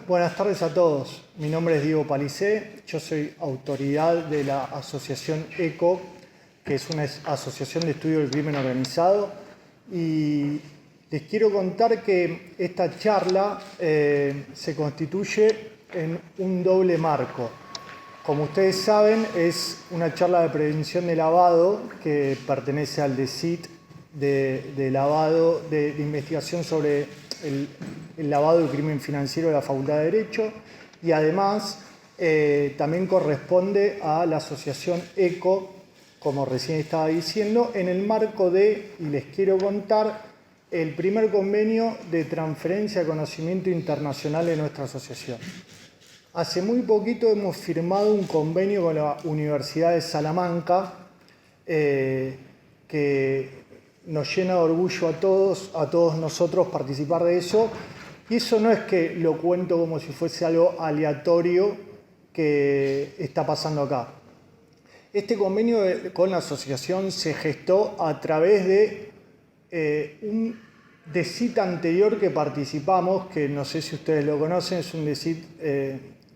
Buenas tardes a todos. Mi nombre es Diego Palicé, yo soy autoridad de la asociación ECO, que es una asociación de estudio del crimen organizado, y les quiero contar que esta charla se constituye en un doble marco. Como ustedes saben, es una charla de prevención de lavado que pertenece al DECIT de lavado, de investigación sobre el lavado del crimen financiero de la Facultad de Derecho, y además también corresponde a la asociación ECO, como recién estaba diciendo, en el marco de, y les quiero contar, el primer convenio de transferencia de conocimiento internacional de nuestra asociación. Hace muy poquito hemos firmado un convenio con la Universidad de Salamanca que nos llena de orgullo a todos nosotros participar de eso. Y eso no es que lo cuento como si fuese algo aleatorio que está pasando acá. Este convenio con la asociación se gestó a través de un DECIT anterior que participamos, que no sé si ustedes lo conocen, es un DECIT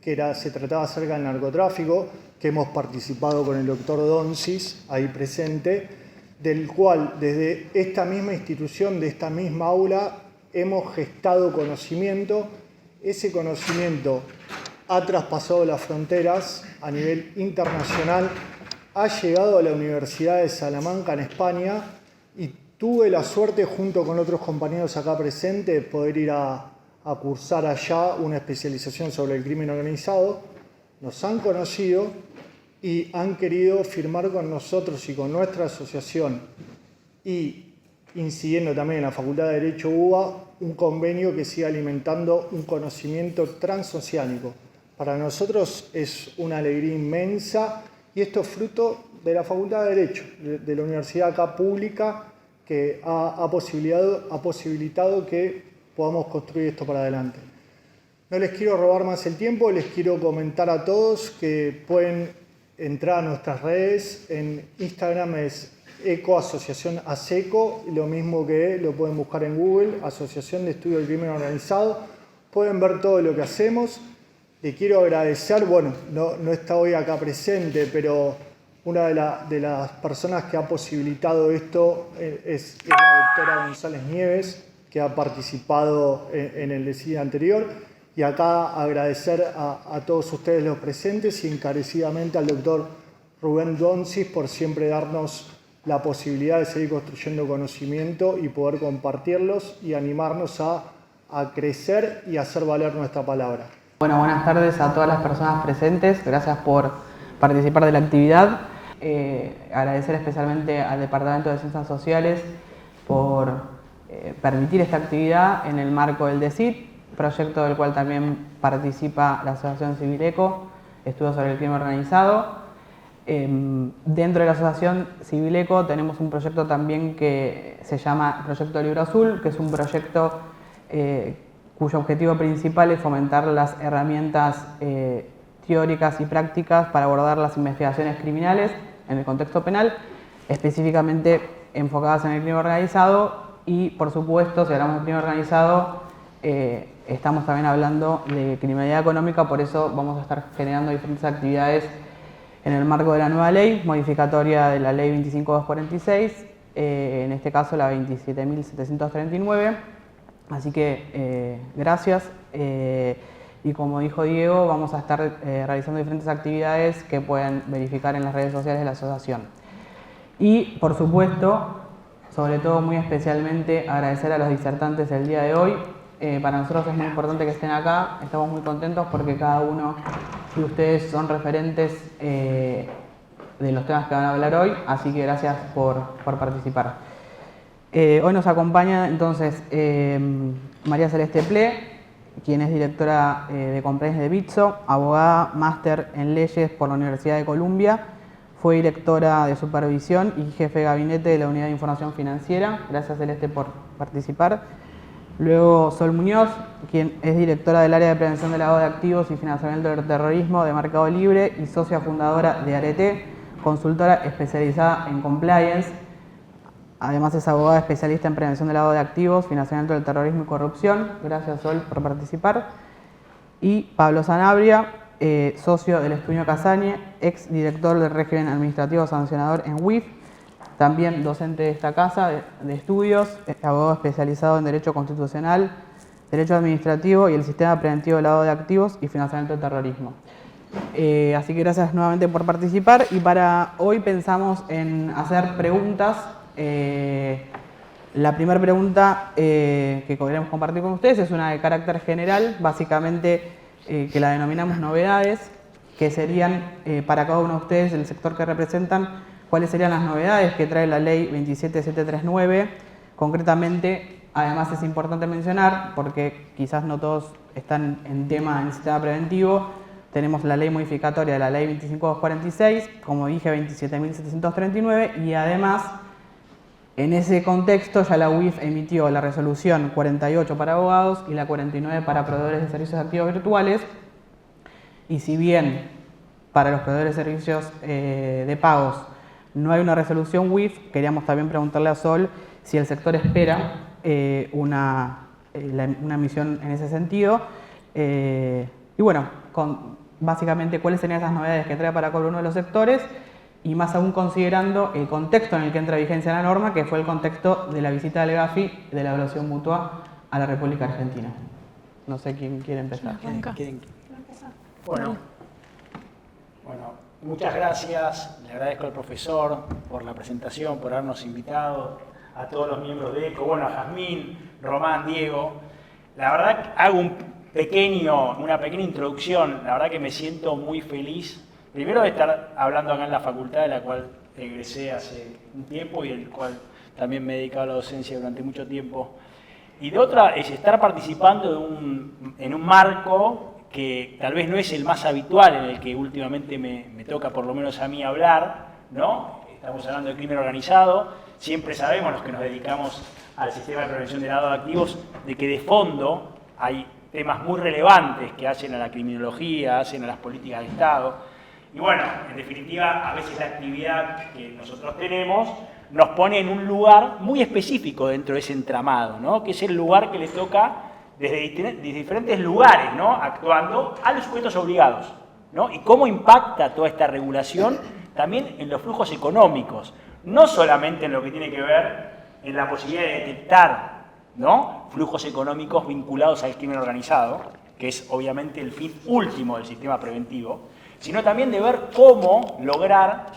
que se trataba acerca del narcotráfico, que hemos participado con el doctor Donsis, ahí presente, del cual desde esta misma institución, de esta misma aula, hemos gestado conocimiento. Ese conocimiento ha traspasado las fronteras a nivel internacional, ha llegado a la Universidad de Salamanca en España y tuve la suerte, junto con otros compañeros acá presentes, de poder ir a cursar allá una especialización sobre el crimen organizado. Nos han conocido y han querido firmar con nosotros y con nuestra asociación, y incidiendo también en la Facultad de Derecho UBA, un convenio que siga alimentando un conocimiento transoceánico. Para nosotros es una alegría inmensa, y esto es fruto de la Facultad de Derecho, de la universidad acá pública, que ha posibilitado que podamos construir esto para adelante. No les quiero robar más el tiempo, les quiero comentar a todos que pueden entrar a nuestras redes. En Instagram es ECO Asociación ASECO, lo mismo que lo pueden buscar en Google, Asociación de Estudio del Crimen Organizado. Pueden ver todo lo que hacemos. Le quiero agradecer, bueno, no está hoy acá presente, pero una de las personas que ha posibilitado esto es la doctora González Nieves, que ha participado en el DECIT anterior. Y acá agradecer a todos ustedes los presentes y encarecidamente al doctor Rubén Donsis por siempre darnos la posibilidad de seguir construyendo conocimiento y poder compartirlos y animarnos a crecer y hacer valer nuestra palabra. Bueno, buenas tardes a todas las personas presentes. Gracias por participar de la actividad. Agradecer especialmente al Departamento de Ciencias Sociales por permitir esta actividad en el marco del DECIT, proyecto del cual también participa la Asociación Civil ECO, Estudios sobre el Crimen Organizado. Dentro de la Asociación Civil ECO tenemos un proyecto también que se llama Proyecto Libro Azul, que es un proyecto cuyo objetivo principal es fomentar las herramientas teóricas y prácticas para abordar las investigaciones criminales en el contexto penal, específicamente enfocadas en el crimen organizado. Y por supuesto, si hablamos de crimen organizado, estamos también hablando de criminalidad económica, por eso vamos a estar generando diferentes actividades en el marco de la nueva ley, modificatoria de la ley 25246, en este caso la 27.739. Así que gracias, y como dijo Diego, vamos a estar realizando diferentes actividades que pueden verificar en las redes sociales de la asociación. Y por supuesto, sobre todo muy especialmente, agradecer a los disertantes del día de hoy. Para nosotros es muy importante que estén acá, estamos muy contentos porque cada uno de ustedes son referentes de los temas que van a hablar hoy, así que gracias por participar. Hoy nos acompaña entonces María Celeste Ple, quien es directora de Compliance de Bitso, abogada, máster en leyes por la Universidad de Columbia, fue directora de supervisión y jefe de gabinete de la Unidad de Información Financiera. Gracias, Celeste, por participar. Luego Sol Muñoz, quien es directora del área de prevención del lavado de activos y financiamiento del terrorismo de Mercado Libre y socia fundadora de Arete, consultora especializada en compliance. Además es abogada especialista en prevención del lavado de activos, financiamiento del terrorismo y corrupción. Gracias, Sol, por participar. y Pablo Sanabria, socio del Estudio Casañe, ex director del régimen administrativo sancionador en UIF, también docente de esta casa de estudios, abogado especializado en Derecho Constitucional, Derecho Administrativo y el Sistema Preventivo de Lavado de Activos y Financiamiento del Terrorismo. Así que gracias nuevamente por participar, y para hoy pensamos en hacer preguntas. La primera pregunta que queremos compartir con ustedes es una de carácter general, básicamente que la denominamos novedades, que serían para cada uno de ustedes, el sector que representan, cuáles serían las novedades que trae la ley 27739. Concretamente, además es importante mencionar, porque quizás no todos están en tema en el sistema preventivo, tenemos la ley modificatoria de la ley 25246, como dije 27.739, y además en ese contexto ya la UIF emitió la resolución 48 para abogados y la 49 para proveedores de servicios activos virtuales, y si bien para los proveedores de servicios de pagos no hay una resolución UIF, queríamos también preguntarle a Sol si el sector espera una emisión en ese sentido. Y bueno, básicamente cuáles serían esas novedades que trae para cada uno de los sectores, y más aún considerando el contexto en el que entra vigencia la norma, que fue el contexto de la visita del GAFI de la evaluación mutua a la República Argentina. No sé quién quiere empezar. Bueno, muchas gracias. Le agradezco al profesor por la presentación, por habernos invitado, a todos los miembros de ECO, bueno, a Jazmín, Román, Diego. La verdad que hago una pequeña introducción. La verdad que me siento muy feliz, primero de estar hablando acá en la facultad, de la cual egresé hace un tiempo y el cual también me he dedicado a la docencia durante mucho tiempo. Y de otra es estar participando en un marco que tal vez no es el más habitual, en el que últimamente me toca por lo menos a mí hablar, ¿no? Estamos hablando de crimen organizado. Siempre sabemos, los que nos dedicamos al sistema de prevención de lavado de activos, de que de fondo hay temas muy relevantes que hacen a la criminología, hacen a las políticas de Estado. Y bueno, en definitiva, a veces la actividad que nosotros tenemos nos pone en un lugar muy específico dentro de ese entramado, ¿no? Que es el lugar que le toca desde diferentes lugares, ¿no? Actuando a los sujetos obligados, ¿no? Y cómo impacta toda esta regulación también en los flujos económicos, no solamente en lo que tiene que ver en la posibilidad de detectar, ¿no?, flujos económicos vinculados al crimen organizado, que es obviamente el fin último del sistema preventivo, sino también de ver cómo lograr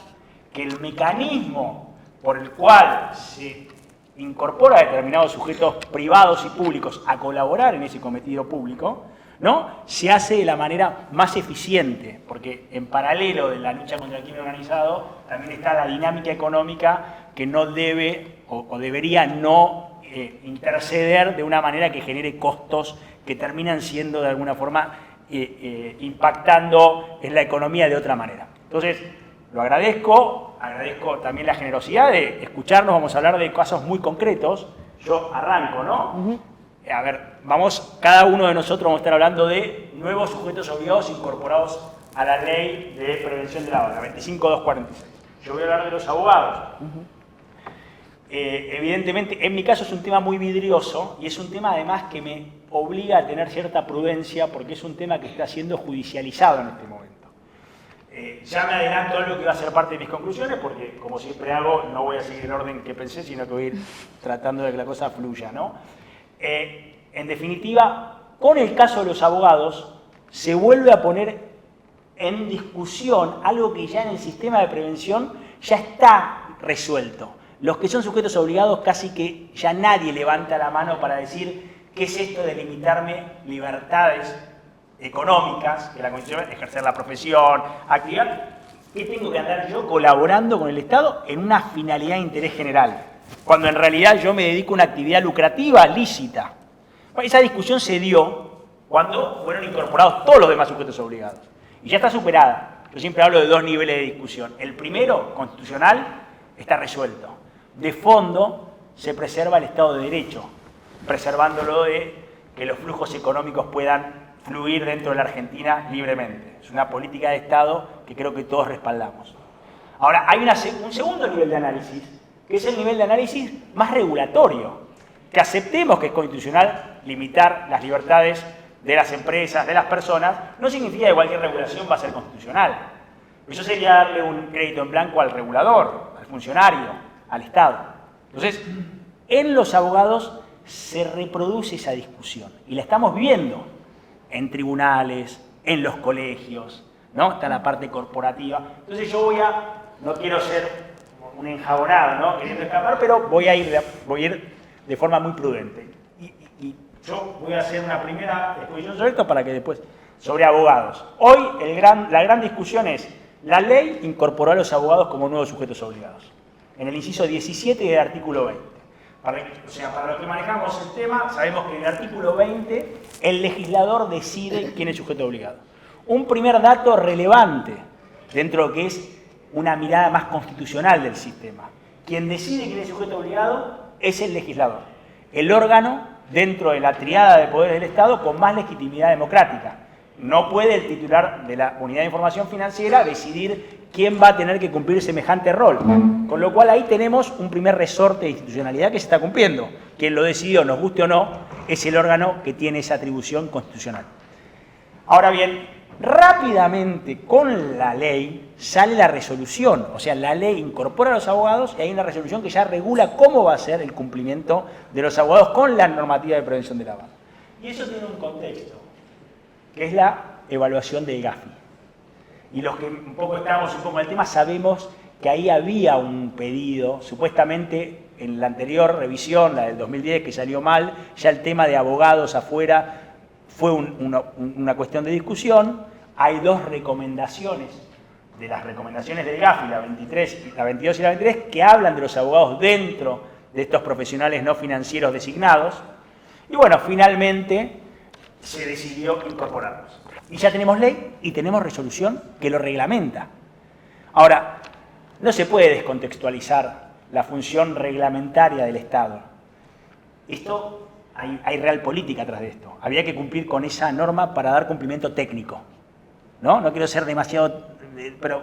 que el mecanismo por el cual se incorpora a determinados sujetos privados y públicos a colaborar en ese cometido público, ¿no?, se hace de la manera más eficiente, porque en paralelo de la lucha contra el crimen organizado también está la dinámica económica que no debe o debería no interceder de una manera que genere costos que terminan siendo de alguna forma impactando en la economía de otra manera. Entonces, lo agradezco también la generosidad de escucharnos. Vamos a hablar de casos muy concretos. Yo arranco, ¿no? A ver, cada uno de nosotros vamos a estar hablando de nuevos sujetos obligados incorporados a la ley de prevención de lavado, la 25246. Yo voy a hablar de los abogados. Evidentemente, en mi caso es un tema muy vidrioso y es un tema además que me obliga a tener cierta prudencia porque es un tema que está siendo judicializado en este momento. Ya me adelanto algo que va a ser parte de mis conclusiones porque, como siempre hago, no voy a seguir el orden que pensé, sino que voy a ir tratando de que la cosa fluya, ¿no? En definitiva, con el caso de los abogados, se vuelve a poner en discusión algo que ya en el sistema de prevención ya está resuelto. Los que son sujetos obligados casi que ya nadie levanta la mano para decir qué es esto de limitarme libertades económicas, que la Constitución es ejercer la profesión, actividad, que tengo que andar yo colaborando con el Estado en una finalidad de interés general, cuando en realidad yo me dedico a una actividad lucrativa, lícita. Bueno, esa discusión se dio cuando fueron incorporados todos los demás sujetos obligados. Y ya está superada. Yo siempre hablo de dos niveles de discusión. El primero, constitucional, está resuelto. De fondo, se preserva el Estado de Derecho, preservándolo de que los flujos económicos puedan fluir dentro de la Argentina libremente. Es una política de Estado que creo que todos respaldamos. Ahora, hay un segundo nivel de análisis, que es el nivel de análisis más regulatorio, que aceptemos que es constitucional limitar las libertades de las empresas, de las personas, no significa que cualquier regulación va a ser constitucional. Eso sería darle un crédito en blanco al regulador, al funcionario, al Estado. Entonces, en los abogados se reproduce esa discusión y la estamos viendo en tribunales, en los colegios, ¿no? Está la parte corporativa. Entonces yo no quiero ser un enjabonado, ¿no? Queriendo escapar, pero voy a ir de forma muy prudente. Y yo voy a hacer una primera exposición sobre esto para que después, sobre abogados. Hoy la gran discusión es, la ley incorporó a los abogados como nuevos sujetos obligados, en el inciso 17 del artículo 20. Para los que manejamos el tema, sabemos que en el artículo 20 el legislador decide quién es sujeto obligado. Un primer dato relevante dentro de lo que es una mirada más constitucional del sistema. Quien decide quién es sujeto obligado es el legislador, el órgano dentro de la triada de poderes del Estado con más legitimidad democrática. No puede el titular de la Unidad de Información Financiera decidir quién va a tener que cumplir semejante rol. Con lo cual ahí tenemos un primer resorte de institucionalidad que se está cumpliendo. Quien lo decidió, nos guste o no, es el órgano que tiene esa atribución constitucional. Ahora bien, rápidamente con la ley sale la resolución. O sea, la ley incorpora a los abogados y hay una resolución que ya regula cómo va a ser el cumplimiento de los abogados con la normativa de prevención de lavado. Y eso tiene un contexto, que es la evaluación del GAFI. Y los que un poco estamos en el tema sabemos que ahí había un pedido, supuestamente en la anterior revisión, la del 2010, que salió mal, ya el tema de abogados afuera fue una cuestión de discusión. Hay dos recomendaciones, de las recomendaciones del GAFI, la 22 y la 23, que hablan de los abogados dentro de estos profesionales no financieros designados. Y bueno, finalmente se decidió incorporarlos. Y ya tenemos ley y tenemos resolución que lo reglamenta. Ahora, no se puede descontextualizar la función reglamentaria del Estado. Esto, hay real política atrás de esto. Había que cumplir con esa norma para dar cumplimiento técnico. No quiero ser demasiado... pero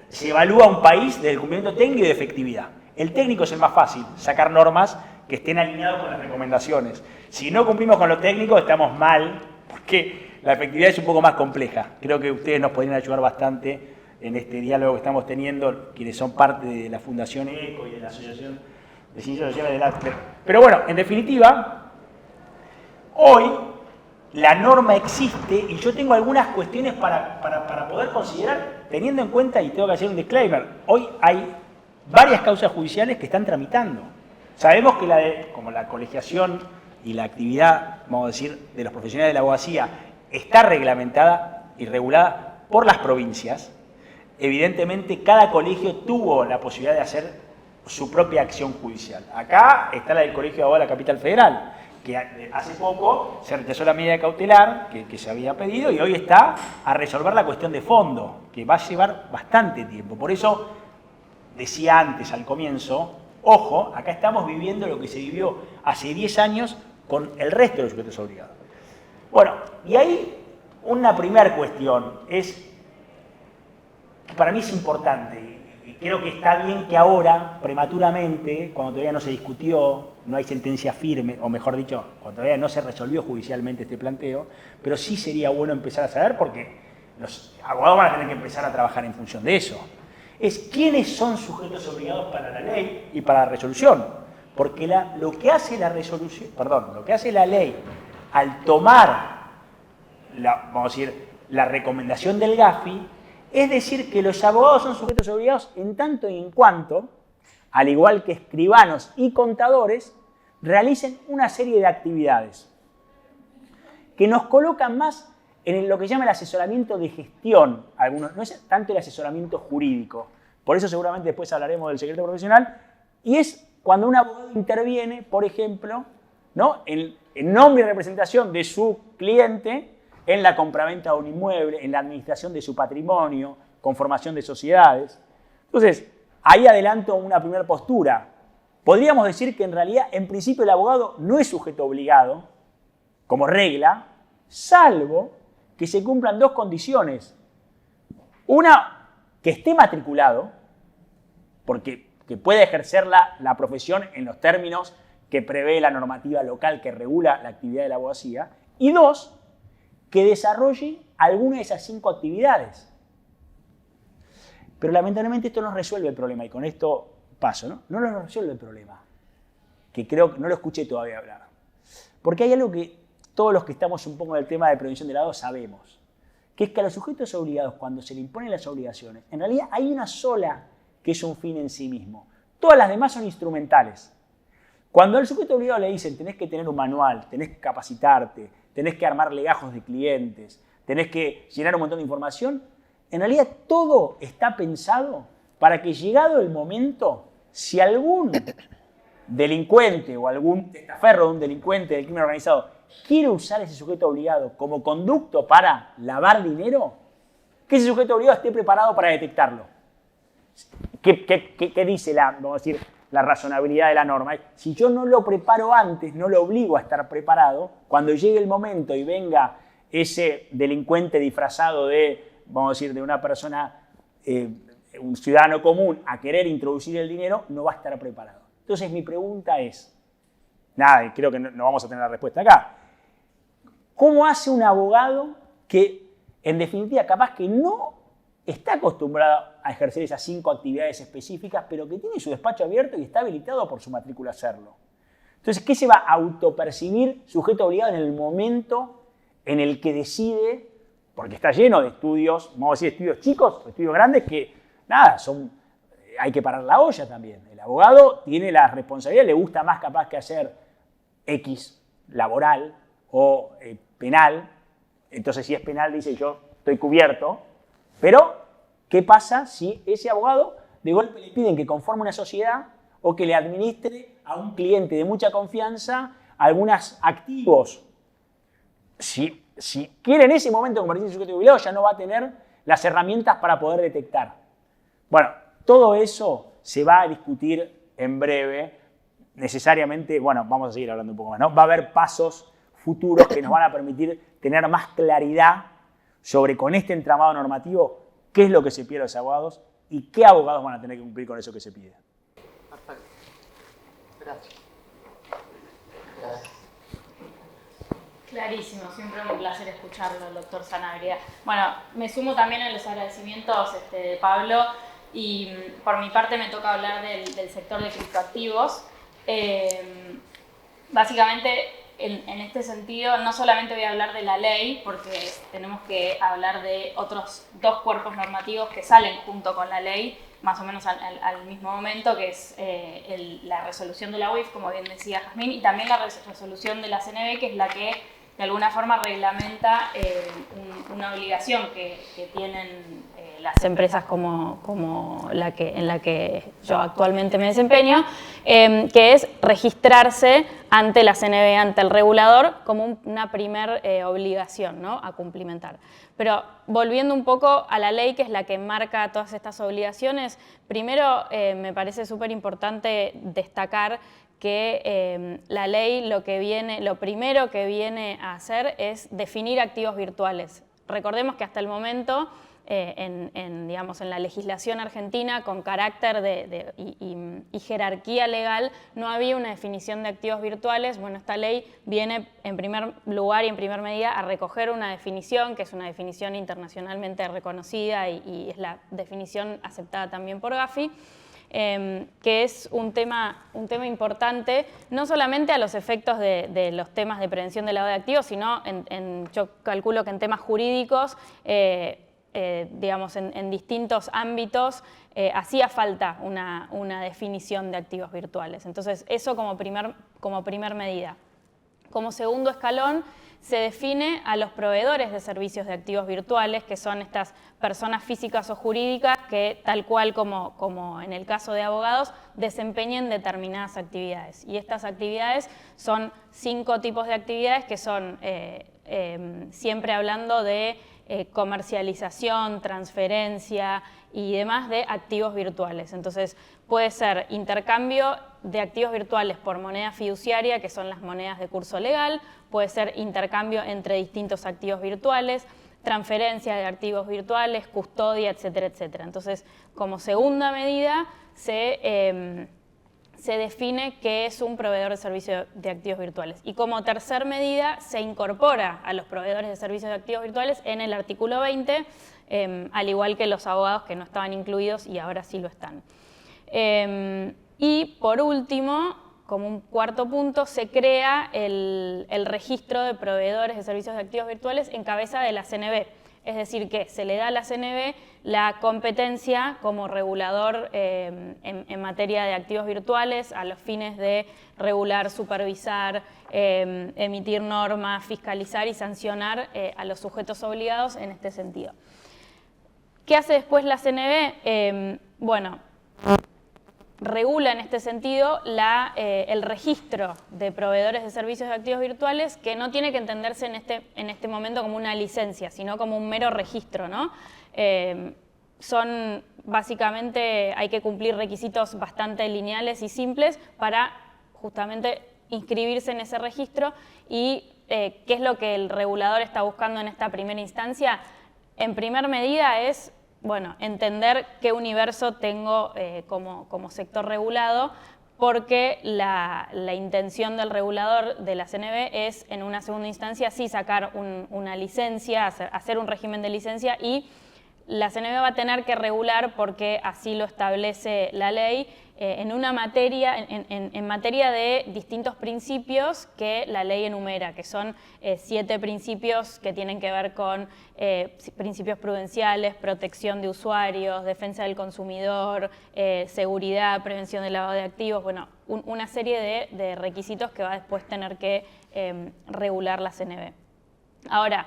se evalúa un país desde el cumplimiento técnico y de efectividad. El técnico es el más fácil, sacar normas que estén alineadas con las recomendaciones. Si no cumplimos con lo técnico, estamos mal, porque la efectividad es un poco más compleja. Creo que ustedes nos podrían ayudar bastante en este diálogo que estamos teniendo, quienes son parte de la Fundación ECO y de la Asociación de Ciencias Sociales del Arte. Pero bueno, en definitiva, hoy la norma existe y yo tengo algunas cuestiones para poder considerar, teniendo en cuenta, y tengo que hacer un disclaimer, hoy hay varias causas judiciales que están tramitando. Sabemos que como la colegiación y la actividad, vamos a decir, de los profesionales de la abogacía está reglamentada y regulada por las provincias. Evidentemente, cada colegio tuvo la posibilidad de hacer su propia acción judicial. Acá está la del Colegio de Abogados de la Capital Federal, que hace poco se rechazó la medida cautelar que se había pedido y hoy está a resolver la cuestión de fondo, que va a llevar bastante tiempo. Por eso, decía antes, al comienzo, ojo, acá estamos viviendo lo que se vivió hace 10 años con el resto de los sujetos obligados. Bueno, y ahí una primera cuestión es, que para mí es importante, y creo que está bien que ahora, prematuramente, cuando todavía no se discutió, no hay sentencia firme, o mejor dicho, cuando todavía no se resolvió judicialmente este planteo, pero sí sería bueno empezar a saber, porque los abogados van a tener que empezar a trabajar en función de eso. Es quiénes son sujetos obligados para la ley y para la resolución. Porque lo que hace la ley al tomar, vamos a decir, la recomendación del GAFI, es decir que los abogados son sujetos obligados en tanto y en cuanto, al igual que escribanos y contadores, realicen una serie de actividades que nos colocan más en lo que se llama el asesoramiento de gestión. No es tanto el asesoramiento jurídico, por eso seguramente después hablaremos del secreto profesional, y es cuando un abogado interviene, por ejemplo, ¿no?, en nombre y representación de su cliente en la compraventa de un inmueble, en la administración de su patrimonio, conformación de sociedades. Entonces, ahí adelanto una primera postura. Podríamos decir que en realidad, en principio, el abogado no es sujeto obligado, como regla, salvo que se cumplan dos condiciones. Una, que esté matriculado, porque que pueda ejercer la profesión en los términos que prevé la normativa local que regula la actividad de la abogacía, Y 2, que desarrolle alguna de esas 5 actividades. Pero lamentablemente esto no resuelve el problema, y con esto paso, ¿no? No lo resuelve el problema, que creo que no lo escuché todavía hablar. Porque hay algo que todos los que estamos un poco en el tema de prevención del agua sabemos, que es que a los sujetos obligados, cuando se le imponen las obligaciones, en realidad hay una sola que es un fin en sí mismo. Todas las demás son instrumentales. Cuando al sujeto obligado le dicen tenés que tener un manual, tenés que capacitarte, tenés que armar legajos de clientes, tenés que llenar un montón de información, en realidad todo está pensado para que llegado el momento, si algún delincuente o algún testaferro de un delincuente del crimen organizado quiere usar ese sujeto obligado como conducto para lavar dinero, que ese sujeto obligado esté preparado para detectarlo. ¿Qué dice vamos a decir, la razonabilidad de la norma? Si yo no lo preparo antes, no lo obligo a estar preparado, cuando llegue el momento y venga ese delincuente disfrazado de, vamos a decir, de una persona, un ciudadano común, a querer introducir el dinero, no va a estar preparado. Entonces mi pregunta es, nada, creo que no vamos a tener la respuesta acá, ¿cómo hace un abogado que, en definitiva, capaz que no está acostumbrado a ejercer esas 5 actividades específicas, pero que tiene su despacho abierto y está habilitado por su matrícula a hacerlo? Entonces, ¿qué se va a autopercibir sujeto obligado en el momento en el que decide, porque está lleno de estudios, vamos a decir estudios chicos, estudios grandes, que nada, hay que parar la olla también. El abogado tiene la responsabilidad, le gusta más capaz que hacer X laboral o penal. Entonces, si es penal, dice yo estoy cubierto. Pero, ¿qué pasa si ese abogado de golpe le piden que conforme una sociedad o que le administre a un cliente de mucha confianza algunos activos? Si quiere en ese momento convertirse en sujeto jubilado, ya no va a tener las herramientas para poder detectar. Bueno, todo eso se va a discutir en breve. Necesariamente, bueno, vamos a seguir hablando un poco más, ¿no? Va a haber pasos futuros que nos van a permitir tener más claridad sobre, con este entramado normativo, qué es lo que se pide a los abogados y qué abogados van a tener que cumplir con eso que se pide. Perfecto. Gracias. Clarísimo, siempre un placer escucharlo, doctor Sanabria. Bueno, me sumo también a los agradecimientos de Pablo, y por mi parte me toca hablar del sector de criptoactivos. Básicamente, en este sentido, no solamente voy a hablar de la ley, porque tenemos que hablar de otros 2 cuerpos normativos que salen junto con la ley, más o menos al mismo momento, que es la resolución de la UIF, como bien decía Jazmín, y también la resolución de la CNB, que es la que de alguna forma reglamenta una obligación que tienen las empresas como en la que yo actualmente me desempeño, que es registrarse ante la CNB, ante el regulador, como una primer obligación, ¿no?, a cumplimentar. Pero volviendo un poco a la ley, que es la que marca todas estas obligaciones, primero me parece súper importante destacar que la ley lo primero que viene a hacer es definir activos virtuales. Recordemos que hasta el momento, digamos, en la legislación argentina, con carácter y jerarquía legal, no había una definición de activos virtuales. Bueno, esta ley viene en primer lugar y en primer medida a recoger una definición, que es una definición internacionalmente reconocida y es la definición aceptada también por Gafi, que es un tema importante, no solamente a los efectos de los temas de prevención del lavado de activos, sino yo calculo que en temas jurídicos, digamos, en distintos ámbitos, hacía falta una definición de activos virtuales. Entonces, eso como primer medida. Como segundo escalón, se define a los proveedores de servicios de activos virtuales, que son estas personas físicas o jurídicas que, tal cual como en el caso de abogados, desempeñen determinadas actividades. Y estas actividades son 5 tipos de actividades que son, siempre hablando de comercialización, transferencia y demás de activos virtuales. Entonces, puede ser intercambio de activos virtuales por moneda fiduciaria, que son las monedas de curso legal, puede ser intercambio entre distintos activos virtuales, transferencia de activos virtuales, custodia, etcétera, etcétera. Entonces, como segunda medida, se se define qué es un proveedor de servicios de activos virtuales. Y como tercer medida se incorpora a los proveedores de servicios de activos virtuales en el artículo 20, al igual que los abogados que no estaban incluidos y ahora sí lo están. Y por último, como un cuarto punto, se crea el registro de proveedores de servicios de activos virtuales en cabeza de la CNB. Es decir, que se le da a la CNB la competencia como regulador en materia de activos virtuales a los fines de regular, supervisar, emitir normas, fiscalizar y sancionar a los sujetos obligados en este sentido. ¿Qué hace después la CNB? Bueno, regula en este sentido el registro de proveedores de servicios de activos virtuales, que no tiene que entenderse en este momento como una licencia, sino como un mero registro, ¿no? Básicamente hay que cumplir requisitos bastante lineales y simples para justamente inscribirse en ese registro. Y ¿qué es lo que el regulador está buscando en esta primera instancia? En primer medida es, bueno, entender qué universo tengo como sector regulado, porque la intención del regulador de la CNB es, en una segunda instancia, sí sacar una licencia, hacer un régimen de licencia, y la CNB va a tener que regular, porque así lo establece la ley, en materia de distintos principios que la ley enumera, que son 7 principios que tienen que ver con principios prudenciales, protección de usuarios, defensa del consumidor, seguridad, prevención del lavado de activos, bueno, una serie de requisitos que va a después tener que regular la CNB. Ahora,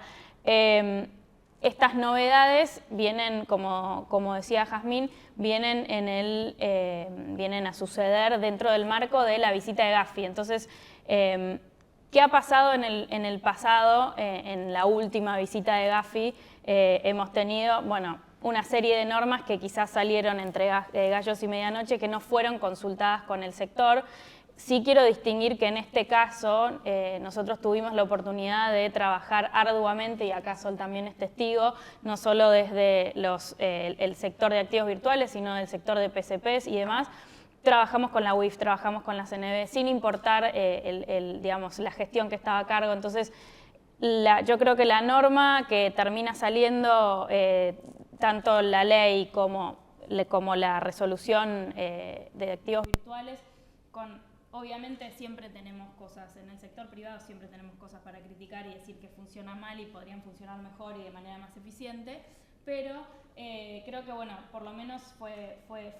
estas novedades vienen, como decía Jazmín, vienen a suceder dentro del marco de la visita de Gafi. Entonces, ¿qué ha pasado en el pasado? En la última visita de Gafi hemos tenido, bueno, una serie de normas que quizás salieron entre gallos y medianoche, que no fueron consultadas con el sector. Sí quiero distinguir que en este caso nosotros tuvimos la oportunidad de trabajar arduamente, y acá Sol también es testigo, no solo desde el sector de activos virtuales, sino del sector de PCPs y demás. Trabajamos con la UIF, trabajamos con la CNB, sin importar digamos, la gestión que estaba a cargo. Entonces, yo creo que la norma que termina saliendo, tanto la ley como la resolución de activos virtuales, obviamente siempre tenemos cosas, en el sector privado siempre tenemos cosas para criticar y decir que funciona mal y podrían funcionar mejor y de manera más eficiente, pero creo que, bueno, por lo menos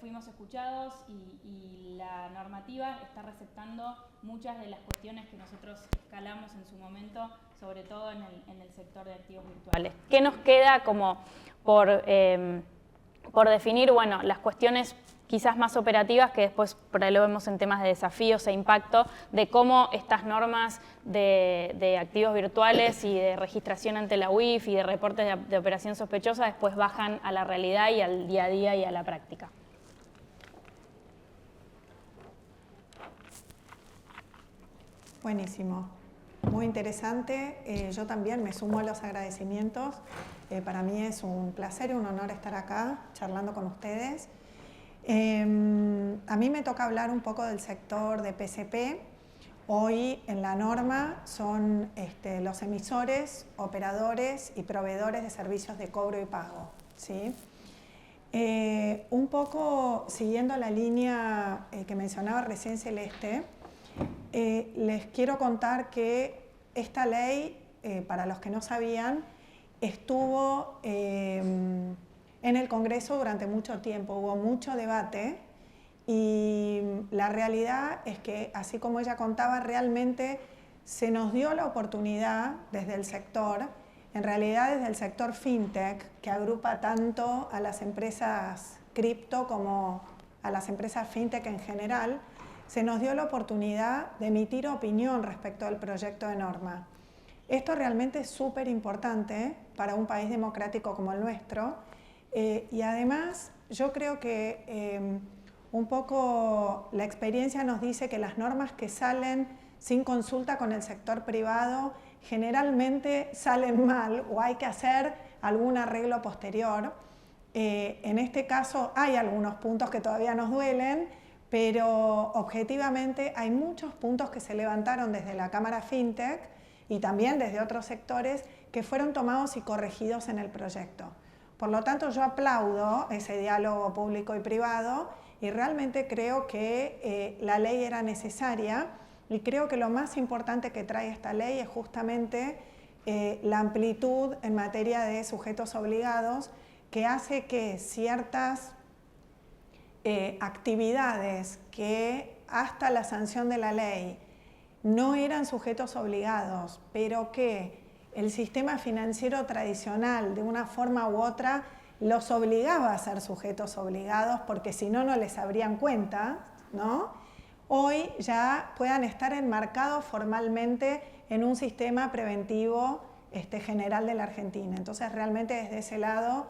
fuimos escuchados y la normativa está receptando muchas de las cuestiones que nosotros escalamos en su momento, sobre todo en el sector de activos virtuales. ¿Qué nos queda como por definir? Bueno, las cuestiones quizás más operativas, que después por ahí lo vemos en temas de desafíos e impacto, de cómo estas normas de activos virtuales y de registración ante la UIF y de reportes de operación sospechosa después bajan a la realidad y al día a día y a la práctica. Buenísimo, muy interesante. Yo también me sumo a los agradecimientos. Para mí es un placer y un honor estar acá charlando con ustedes. A mí me toca hablar un poco del sector de PCP. Hoy en la norma son los emisores, operadores y proveedores de servicios de cobro y pago, ¿sí? Un poco siguiendo la línea que mencionaba recién Celeste, les quiero contar que esta ley, para los que no sabían, estuvo en el Congreso durante mucho tiempo, hubo mucho debate, y la realidad es que, así como ella contaba, realmente se nos dio la oportunidad desde el sector, en realidad desde el sector fintech, que agrupa tanto a las empresas cripto como a las empresas fintech en general, se nos dio la oportunidad de emitir opinión respecto al proyecto de norma. Esto realmente es súper importante para un país democrático como el nuestro, y además yo creo que un poco la experiencia nos dice que las normas que salen sin consulta con el sector privado generalmente salen mal o hay que hacer algún arreglo posterior. En este caso hay algunos puntos que todavía nos duelen, pero objetivamente hay muchos puntos que se levantaron desde la Cámara FinTech y también desde otros sectores que fueron tomados y corregidos en el proyecto. Por lo tanto, yo aplaudo ese diálogo público y privado y realmente creo que la ley era necesaria y creo que lo más importante que trae esta ley es justamente la amplitud en materia de sujetos obligados, que hace que ciertas actividades que hasta la sanción de la ley no eran sujetos obligados, pero que el sistema financiero tradicional de una forma u otra los obligaba a ser sujetos obligados porque si no, no les abrían cuenta, ¿no? Hoy ya puedan estar enmarcados formalmente en un sistema preventivo general de la Argentina. Entonces realmente desde ese lado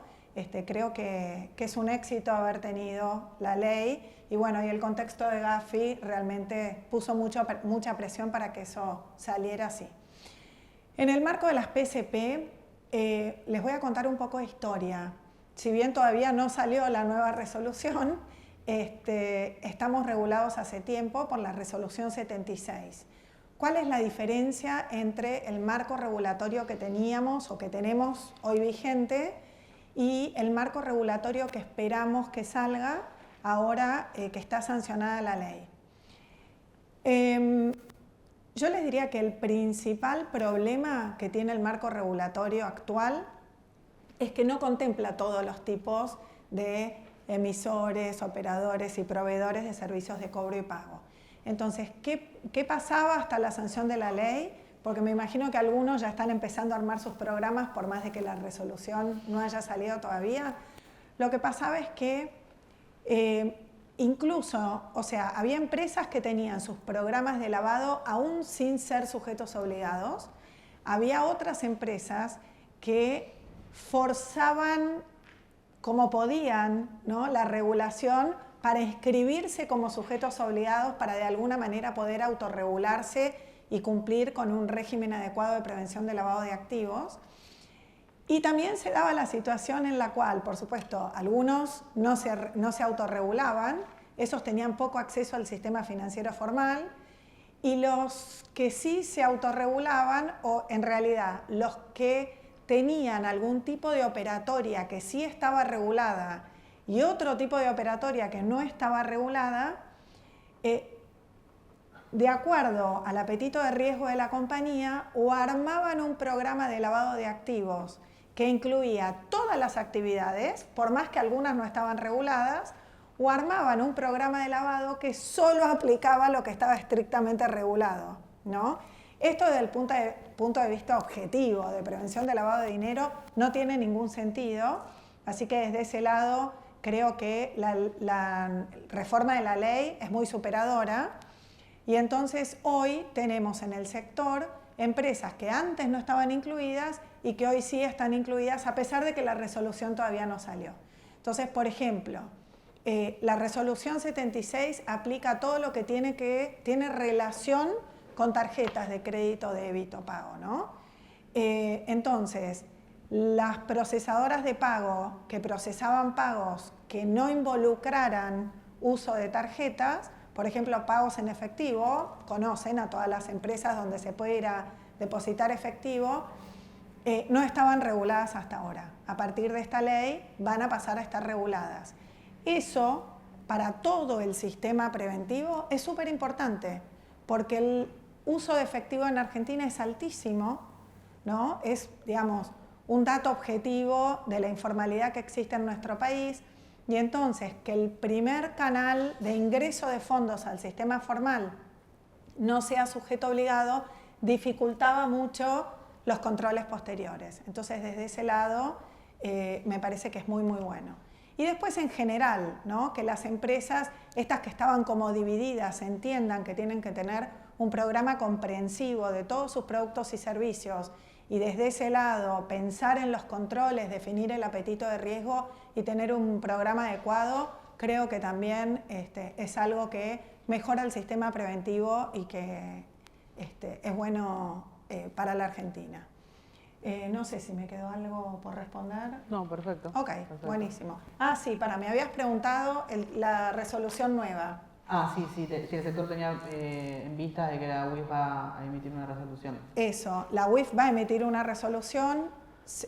creo que es un éxito haber tenido la ley y bueno, y el contexto de Gafi realmente puso mucha presión para que eso saliera así. En el marco de las PSP les voy a contar un poco de historia. Si bien todavía no salió la nueva resolución, estamos regulados hace tiempo por la resolución 76. ¿Cuál es la diferencia entre el marco regulatorio que teníamos o que tenemos hoy vigente y el marco regulatorio que esperamos que salga ahora que está sancionada la ley? Yo les diría que el principal problema que tiene el marco regulatorio actual es que no contempla todos los tipos de emisores, operadores y proveedores de servicios de cobro y pago. Entonces, ¿qué pasaba hasta la sanción de la ley? Porque me imagino que algunos ya están empezando a armar sus programas por más de que la resolución no haya salido todavía. Lo que pasaba es que incluso, o sea, había empresas que tenían sus programas de lavado aún sin ser sujetos obligados. Había otras empresas que forzaban como podían, ¿no?, la regulación para inscribirse como sujetos obligados para de alguna manera poder autorregularse y cumplir con un régimen adecuado de prevención de lavado de activos. Y también se daba la situación en la cual, por supuesto, algunos no se autorregulaban, esos tenían poco acceso al sistema financiero formal, y los que sí se autorregulaban, o en realidad los que tenían algún tipo de operatoria que sí estaba regulada y otro tipo de operatoria que no estaba regulada, de acuerdo al apetito de riesgo de la compañía, o armaban un programa de lavado de activos que incluía todas las actividades, por más que algunas no estaban reguladas, o armaban un programa de lavado que solo aplicaba lo que estaba estrictamente regulado, ¿no? Esto desde el punto de vista objetivo de prevención de lavado de dinero no tiene ningún sentido, así que desde ese lado creo que la reforma de la ley es muy superadora y entonces hoy tenemos en el sector empresas que antes no estaban incluidas y que hoy sí están incluidas a pesar de que la resolución todavía no salió. Entonces, por ejemplo, la resolución 76 aplica todo lo que tiene relación con tarjetas de crédito, débito, pago, ¿no? Entonces, las procesadoras de pago que procesaban pagos que no involucraran uso de tarjetas, por ejemplo, pagos en efectivo, conocen a todas las empresas donde se puede ir a depositar efectivo, no estaban reguladas hasta ahora. A partir de esta ley van a pasar a estar reguladas. Eso, para todo el sistema preventivo, es súper importante, porque el uso de efectivo en Argentina es altísimo, ¿no? Es, digamos, un dato objetivo de la informalidad que existe en nuestro país, y entonces que el primer canal de ingreso de fondos al sistema formal no sea sujeto obligado dificultaba mucho los controles posteriores. Entonces, desde ese lado, me parece que es muy, muy bueno. Y después, en general, ¿no?, que las empresas, estas que estaban como divididas, entiendan que tienen que tener un programa comprensivo de todos sus productos y servicios y desde ese lado pensar en los controles, definir el apetito de riesgo y tener un programa adecuado, creo que también es algo que mejora el sistema preventivo y que es bueno para la Argentina. No sé si me quedó algo por responder. No, perfecto. Ok, Perfecto. buenísimo. Ah, sí, me habías preguntado la resolución nueva. Sí, si el sector tenía en vista de que la UIF va a emitir una resolución. Eso, la UIF va a emitir una resolución.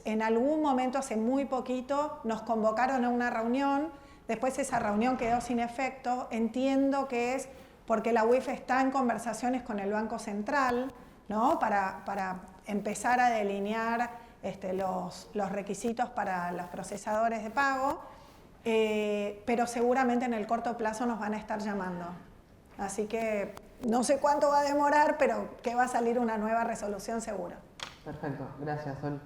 En algún momento, hace muy poquito, nos convocaron a una reunión, después esa reunión quedó sin efecto. Entiendo que es porque la UIF está en conversaciones con el Banco Central, ¿no? Para empezar a delinear los requisitos para los procesadores de pago, pero seguramente en el corto plazo nos van a estar llamando. Así que no sé cuánto va a demorar, pero que va a salir una nueva resolución seguro. Perfecto, gracias, Sol.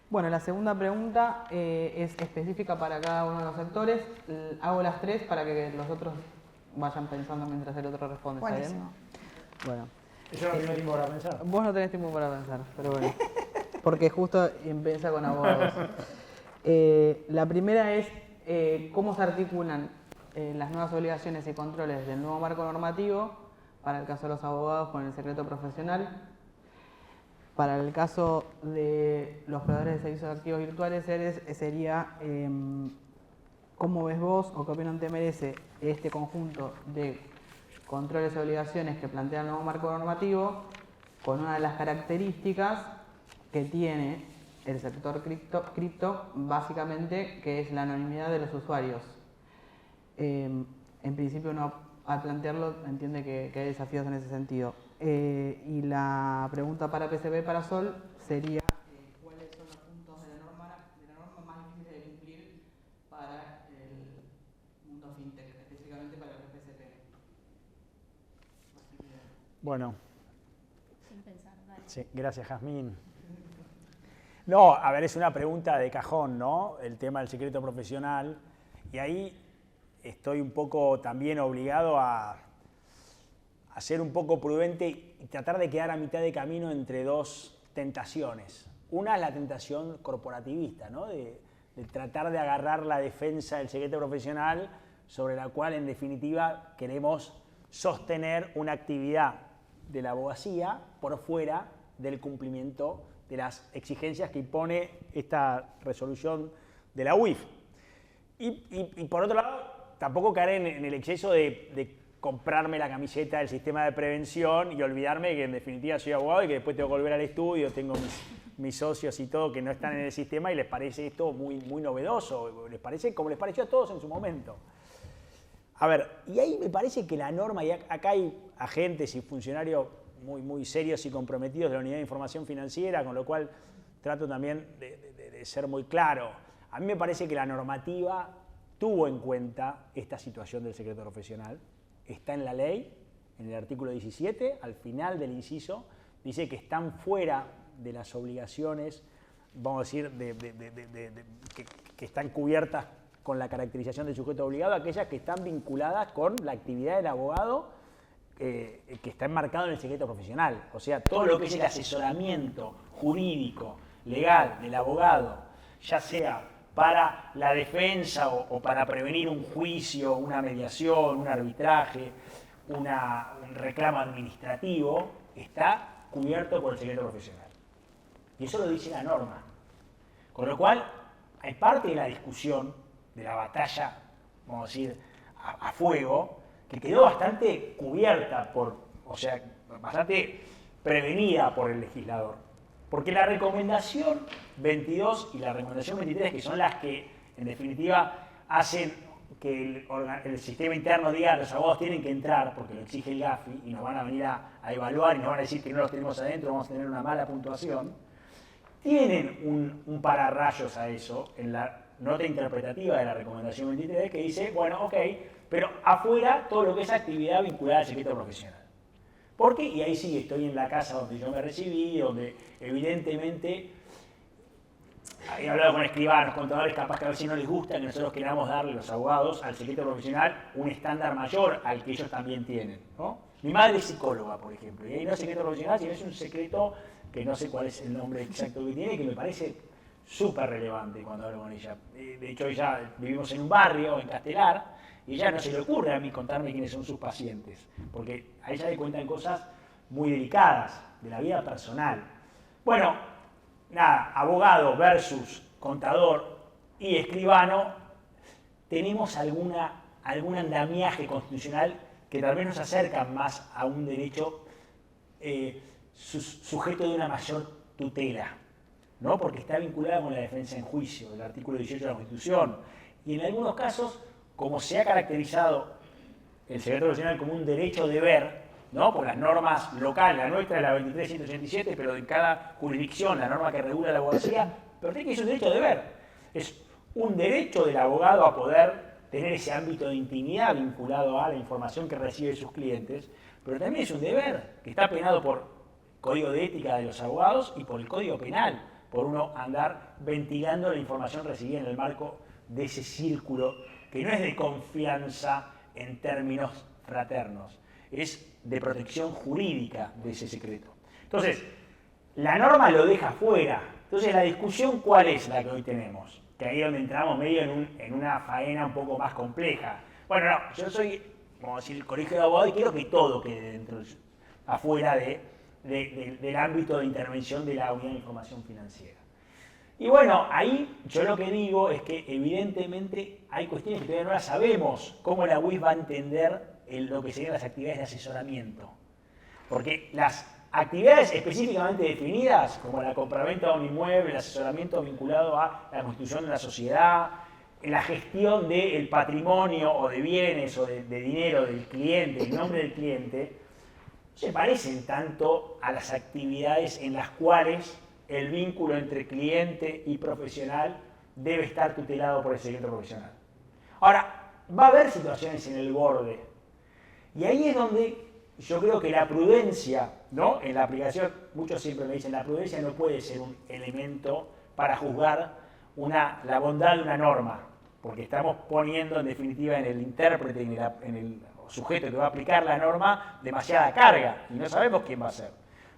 Bueno, la segunda pregunta es específica para cada uno de los sectores. Hago las 3 para que los otros vayan pensando mientras el otro responde. ¿Está bien? Bueno. Yo no tengo tiempo para pensar. Vos no tenés tiempo para pensar, pero bueno. Porque justo empieza con abogados. La primera es cómo se articulan las nuevas obligaciones y controles del nuevo marco normativo para el caso de los abogados con el secreto profesional. Para el caso de los proveedores de servicios de activos virtuales sería cómo ves vos o qué opinión te merece este conjunto de controles y obligaciones que plantea el nuevo marco normativo con una de las características que tiene el sector cripto básicamente, que es la anonimidad de los usuarios. En principio uno al plantearlo entiende que hay desafíos en ese sentido. Y la pregunta para PCP para Sol sería ¿cuáles son los puntos de la norma más difíciles de cumplir para el mundo fintech, específicamente para el PCP? Bueno. Sin pensar, dale. Sí, gracias, Jazmín. No, a ver, es una pregunta de cajón, ¿no? El tema del secreto profesional. Y ahí estoy un poco también obligado a ser un poco prudente y tratar de quedar a mitad de camino entre dos tentaciones. Una es la tentación corporativista, ¿no? De tratar de agarrar la defensa del secreto profesional sobre la cual, en definitiva, queremos sostener una actividad de la abogacía por fuera del cumplimiento de las exigencias que impone esta resolución de la UIF. Y por otro lado, tampoco caer en el exceso de comprarme la camiseta del sistema de prevención y olvidarme que en definitiva soy abogado y que después tengo que volver al estudio, tengo mis socios y todo que no están en el sistema y les parece esto muy, muy novedoso, les parece como les pareció a todos en su momento. A ver, y ahí me parece que la norma, y acá hay agentes y funcionarios muy, muy serios y comprometidos de la Unidad de Información Financiera, con lo cual trato también de ser muy claro. A mí me parece que la normativa tuvo en cuenta esta situación del secreto profesional. Está en la ley, en el artículo 17, al final del inciso, dice que están fuera de las obligaciones, vamos a decir, que están cubiertas con la caracterización del sujeto obligado, aquellas que están vinculadas con la actividad del abogado que está enmarcado en el secreto profesional. O sea, todo lo que es el asesoramiento jurídico, legal del abogado, ya sea para la defensa o para prevenir un juicio, una mediación, un arbitraje, un reclamo administrativo, está cubierto por el secreto profesional. Y eso lo dice la norma. Con lo cual, hay parte de la discusión, de la batalla, vamos a decir, a fuego, que quedó bastante cubierta o sea, bastante prevenida por el legislador. Porque la recomendación 22 y la recomendación 23, que son las que en definitiva hacen que el sistema interno diga los abogados tienen que entrar, porque lo exige el GAFI, y nos van a venir a evaluar y nos van a decir que no los tenemos adentro, vamos a tener una mala puntuación, tienen un pararrayos a eso en la nota interpretativa de la recomendación 23 que dice, bueno, ok, pero afuera todo lo que es actividad vinculada al secreto profesional. ¿Por qué? Y ahí sí, estoy en la casa donde yo me recibí, donde evidentemente he hablado con escribanos, contadores, capaz que a veces no les gusta que nosotros queramos darle a los abogados al secreto profesional un estándar mayor al que ellos también tienen, ¿no? Mi madre es psicóloga, por ejemplo, y ahí no es secreto profesional, sino es un secreto que no sé cuál es el nombre exacto que tiene, que me parece súper relevante cuando hablo con ella. De hecho, ella vivimos en un barrio, en Castelar, y ella no se le ocurre a mí contarme quiénes son sus pacientes, porque a ella le cuentan cosas muy delicadas de la vida personal. Bueno, nada, abogado versus contador y escribano, tenemos algún andamiaje constitucional que tal vez nos acercan más a un derecho sujeto de una mayor tutela, ¿no? Porque está vinculada con la defensa en juicio, el artículo 18 de la Constitución. Y en algunos casos, como se ha caracterizado el secreto profesional como un derecho-deber, ¿no? Por las normas locales, la nuestra es la 23.187, pero en cada jurisdicción, la norma que regula la abogacía, pero tiene que es un derecho-deber. Es un derecho del abogado a poder tener ese ámbito de intimidad vinculado a la información que recibe de sus clientes, pero también es un deber que está penado por el Código de Ética de los Abogados y por el Código Penal, por uno andar ventilando la información recibida en el marco de ese círculo que no es de confianza en términos fraternos, es de protección jurídica de ese secreto. Entonces, la norma lo deja fuera. Entonces, la discusión, ¿cuál es la que hoy tenemos? Que ahí es donde entramos medio en una faena un poco más compleja. Bueno, no, yo soy, como decir, el colegio de abogados y quiero que todo quede dentro, afuera del ámbito de intervención de la unidad de información financiera. Y bueno, ahí yo lo que digo es que evidentemente hay cuestiones que todavía no las sabemos, cómo la UIF va a entender lo que serían las actividades de asesoramiento. Porque las actividades específicamente definidas, como la compraventa de un inmueble, el asesoramiento vinculado a la constitución de una sociedad, la gestión del patrimonio o de bienes o de dinero del cliente, en nombre del cliente, no se parecen tanto a las actividades en las cuales el vínculo entre cliente y profesional debe estar tutelado por el secreto profesional. Ahora, va a haber situaciones en el borde. Y ahí es donde yo creo que la prudencia, ¿no? En la aplicación, muchos siempre me dicen, la prudencia no puede ser un elemento para juzgar la bondad de una norma, porque estamos poniendo en definitiva en el intérprete, en el sujeto que va a aplicar la norma, demasiada carga, y no sabemos quién va a ser.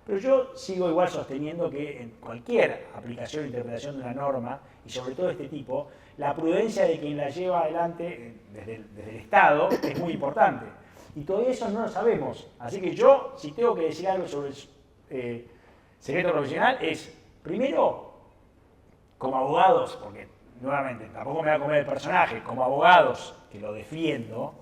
Pero yo sigo igual sosteniendo que en cualquier aplicación o interpretación de una norma, y sobre todo de este tipo, la prudencia de quien la lleva adelante desde el Estado es muy importante. Y todavía eso no lo sabemos. Así que yo, si tengo que decir algo sobre el secreto profesional, es, primero, como abogados, porque nuevamente tampoco me va a comer el personaje, como abogados que lo defiendo,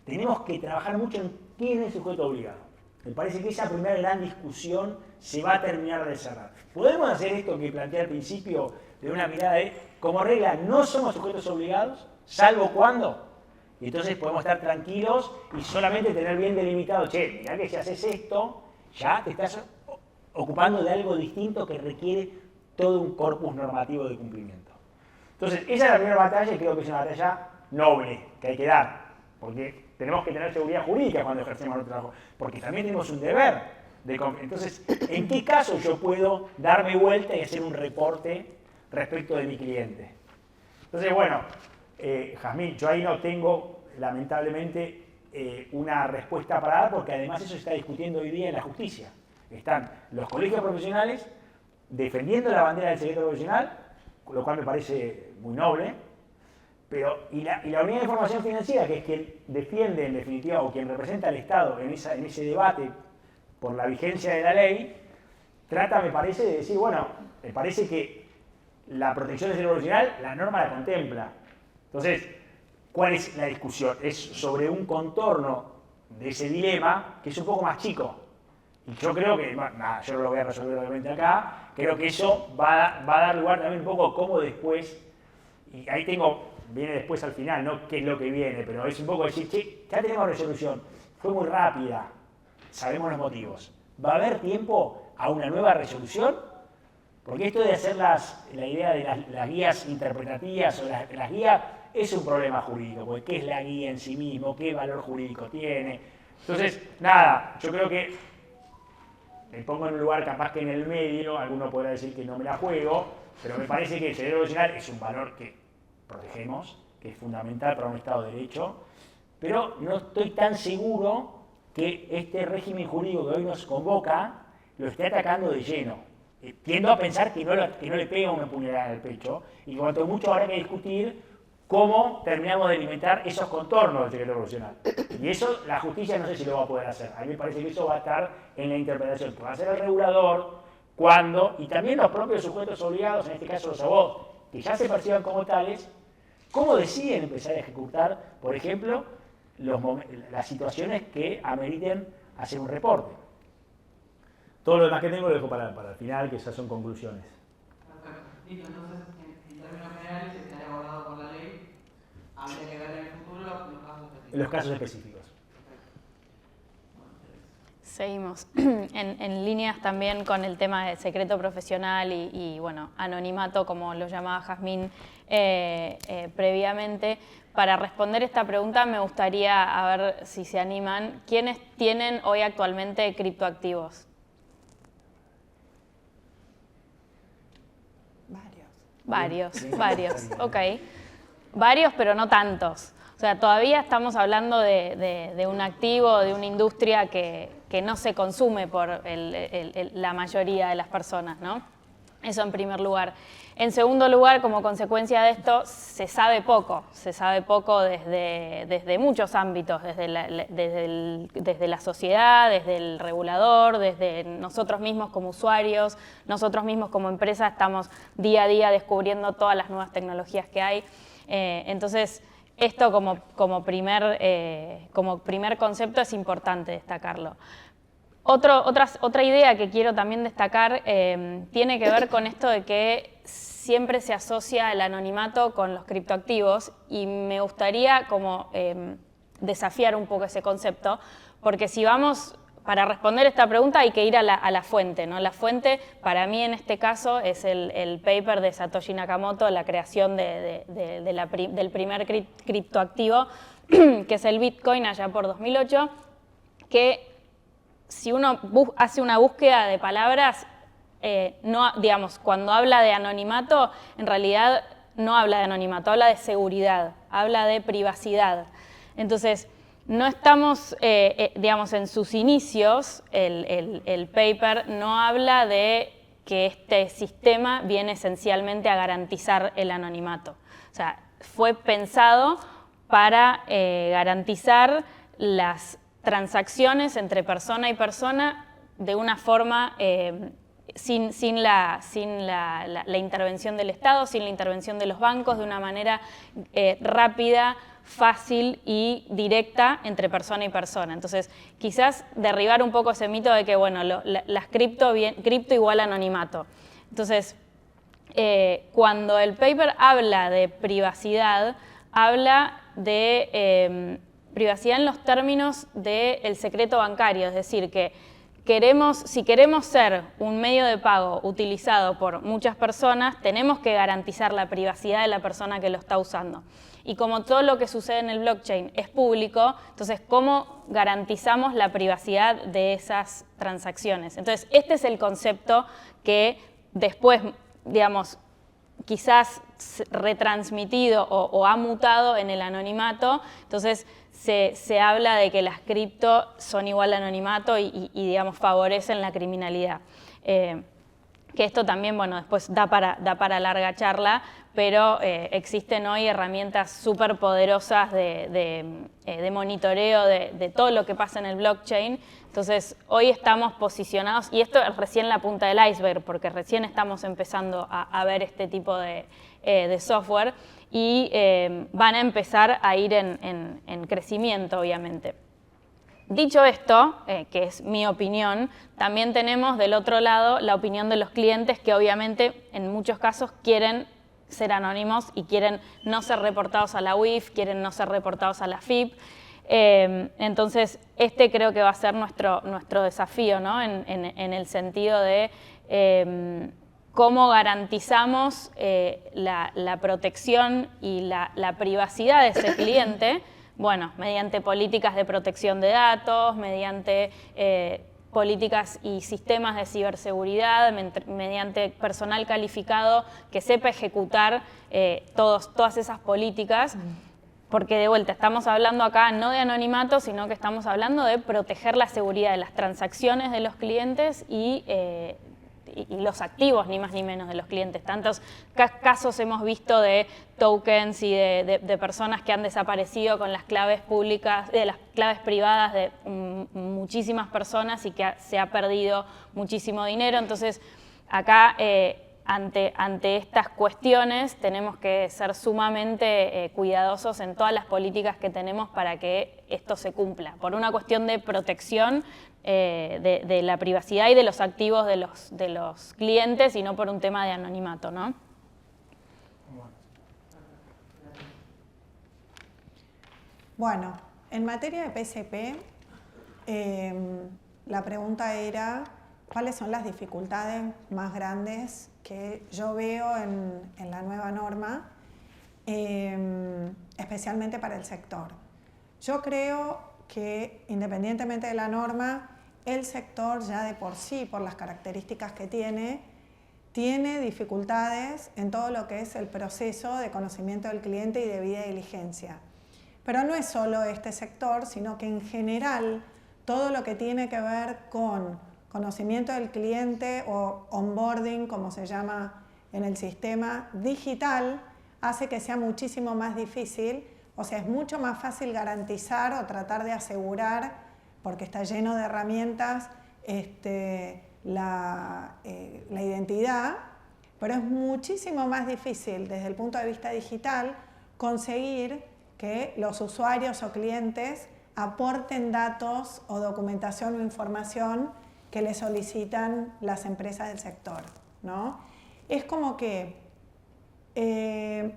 tenemos que trabajar mucho en quién es el sujeto obligado. Me parece que esa primera gran discusión se va a terminar de cerrar. ¿Podemos hacer esto que planteé al principio de una mirada de, como regla, no somos sujetos obligados, salvo cuando? Y entonces podemos estar tranquilos y solamente tener bien delimitado, che, mirá que si haces esto, ya te estás ocupando de algo distinto que requiere todo un corpus normativo de cumplimiento. Entonces, esa es la primera batalla y creo que es una batalla noble que hay que dar, porque tenemos que tener seguridad jurídica cuando ejercemos nuestro trabajo, porque también tenemos un deber de... Entonces, ¿en qué caso yo puedo darme vuelta y hacer un reporte respecto de mi cliente? Entonces, bueno, Jazmín, yo ahí no tengo, lamentablemente, una respuesta para dar, porque además eso se está discutiendo hoy día en la justicia. Están los colegios profesionales defendiendo la bandera del secreto profesional, lo cual me parece muy noble, pero, y la unidad de información financiera, que es quien defiende en definitiva o quien representa al Estado en ese debate por la vigencia de la ley, trata, me parece, de decir, bueno, me parece que la protección del secreto profesional, la norma la contempla. Entonces, ¿cuál es la discusión? Es sobre un contorno de ese dilema que es un poco más chico. Y yo creo que, nada, yo no lo voy a resolver obviamente acá, creo que eso va a dar lugar también un poco a cómo después, y ahí viene después al final, ¿no? ¿Qué es lo que viene? Pero es un poco decir, che, ya tenemos resolución, fue muy rápida, sabemos los motivos. ¿Va a haber tiempo a una nueva resolución? Porque esto de hacer la idea de las guías interpretativas o las guías es un problema jurídico, porque ¿qué es la guía en sí mismo? ¿Qué valor jurídico tiene? Entonces, nada, yo creo que me pongo en un lugar capaz que en el medio, alguno podrá decir que no me la juego, pero me parece que el secreto profesional es un valor que protegemos, que es fundamental para un Estado de Derecho, pero no estoy tan seguro que este régimen jurídico que hoy nos convoca lo esté atacando de lleno. Tiendo a pensar que no le pega una puñalada en el pecho, y cuanto mucho habrá que discutir cómo terminamos de alimentar esos contornos del secreto profesional. Y eso la justicia no sé si lo va a poder hacer. A mí me parece que eso va a estar en la interpretación que va a hacer el regulador, cuando, y también los propios sujetos obligados, en este caso los abogados, que ya se perciban como tales, cómo deciden empezar a ejecutar, por ejemplo, las situaciones que ameriten hacer un reporte. Todo lo demás que tengo lo dejo para el final, que esas son conclusiones. Perfecto. Listo, entonces, en términos generales, si estaría abordado por la ley, habría que ver en el futuro los casos específicos. Los casos específicos. Seguimos en líneas también con el tema de secreto profesional y bueno, anonimato, como lo llamaba Jazmín previamente. Para responder esta pregunta me gustaría, a ver si se animan, ¿quiénes tienen hoy actualmente criptoactivos? Varios, ok. Varios, pero no tantos. O sea, todavía estamos hablando de un activo, de una industria que no se consume por la mayoría de las personas, ¿no? Eso en primer lugar. En segundo lugar, como consecuencia de esto, se sabe poco desde muchos ámbitos, desde la sociedad, desde el regulador, desde nosotros mismos como usuarios, nosotros mismos como empresa estamos día a día descubriendo todas las nuevas tecnologías que hay. Entonces, esto como primer concepto es importante destacarlo. Otra idea que quiero también destacar tiene que ver con esto de que siempre se asocia el anonimato con los criptoactivos y me gustaría como desafiar un poco ese concepto, porque si vamos, para responder esta pregunta hay que ir a la fuente, ¿no? La fuente para mí en este caso es el paper de Satoshi Nakamoto, la creación del primer criptoactivo, que es el Bitcoin allá por 2008, que si uno hace una búsqueda de palabras, digamos, cuando habla de anonimato, en realidad no habla de anonimato, habla de seguridad, habla de privacidad. Entonces, no estamos, digamos, en sus inicios, el paper no habla de que este sistema viene esencialmente a garantizar el anonimato. O sea, fue pensado para garantizar las transacciones entre persona y persona de una forma sin la intervención del Estado, sin la intervención de los bancos, de una manera rápida, fácil y directa entre persona y persona. Entonces, quizás derribar un poco ese mito de que, bueno, las cripto igual anonimato. Entonces, cuando el paper habla de privacidad, habla de privacidad en los términos del secreto bancario, es decir, que si queremos ser un medio de pago utilizado por muchas personas, tenemos que garantizar la privacidad de la persona que lo está usando. Y como todo lo que sucede en el blockchain es público, entonces, ¿cómo garantizamos la privacidad de esas transacciones? Entonces, este es el concepto que después, digamos, quizás retransmitido o ha mutado en el anonimato. Entonces, se habla de que las cripto son igual al anonimato y digamos, favorecen la criminalidad. Que esto también, bueno, después da para larga charla, pero existen hoy herramientas súper poderosas de monitoreo de todo lo que pasa en el blockchain. Entonces, hoy estamos posicionados, y esto es recién la punta del iceberg, porque recién estamos empezando a ver este tipo de software, y van a empezar a ir en crecimiento, obviamente. Dicho esto, que es mi opinión, también tenemos del otro lado la opinión de los clientes que obviamente en muchos casos quieren ser anónimos y quieren no ser reportados a la UIF, quieren no ser reportados a la FIP. Entonces, este creo que va a ser nuestro desafío, ¿no? En el sentido de cómo garantizamos la protección y la privacidad de ese cliente. Bueno, mediante políticas de protección de datos, mediante políticas y sistemas de ciberseguridad, mediante personal calificado que sepa ejecutar todas esas políticas, porque de vuelta estamos hablando acá no de anonimato, sino que estamos hablando de proteger la seguridad de las transacciones de los clientes y los activos, ni más ni menos, de los clientes. Tantos casos hemos visto de tokens y de personas que han desaparecido con las claves públicas, de las claves privadas de muchísimas personas y que se ha perdido muchísimo dinero. Entonces, acá ante estas cuestiones tenemos que ser sumamente cuidadosos en todas las políticas que tenemos para que esto se cumpla, por una cuestión de protección de la privacidad y de los activos de los clientes y no por un tema de anonimato, ¿no? Bueno, en materia de PSP, la pregunta era cuáles son las dificultades más grandes que yo veo en la nueva norma, especialmente para el sector. Yo creo que independientemente de la norma, el sector ya de por sí, por las características que tiene dificultades en todo lo que es el proceso de conocimiento del cliente y debida diligencia. Pero no es solo este sector, sino que en general todo lo que tiene que ver con conocimiento del cliente o onboarding, como se llama en el sistema digital, hace que sea muchísimo más difícil, o sea, es mucho más fácil garantizar o tratar de asegurar, porque está lleno de herramientas, la identidad, pero es muchísimo más difícil desde el punto de vista digital conseguir que los usuarios o clientes aporten datos o documentación o información que le solicitan las empresas del sector, ¿no? Es como que el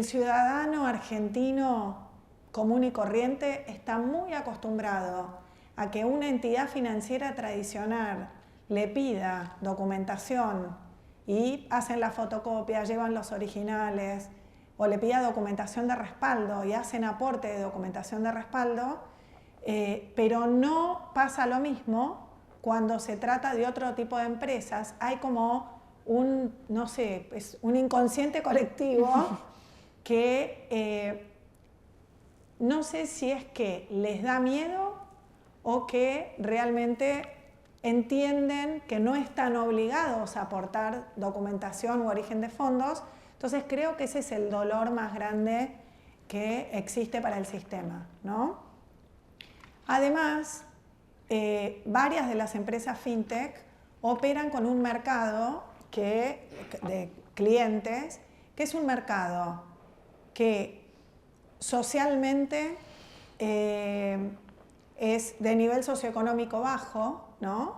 ciudadano argentino común y corriente está muy acostumbrado a que una entidad financiera tradicional le pida documentación y hacen la fotocopia, llevan los originales, o le pida documentación de respaldo y hacen aporte de documentación de respaldo, pero no pasa lo mismo cuando se trata de otro tipo de empresas. Hay como un, no sé, es un inconsciente colectivo que no sé si es que les da miedo o que realmente entienden que no están obligados a aportar documentación u origen de fondos. Entonces creo que ese es el dolor más grande que existe para el sistema, ¿no? Además, varias de las empresas fintech operan con un mercado de clientes, que es un mercado que socialmente es de nivel socioeconómico bajo, ¿no?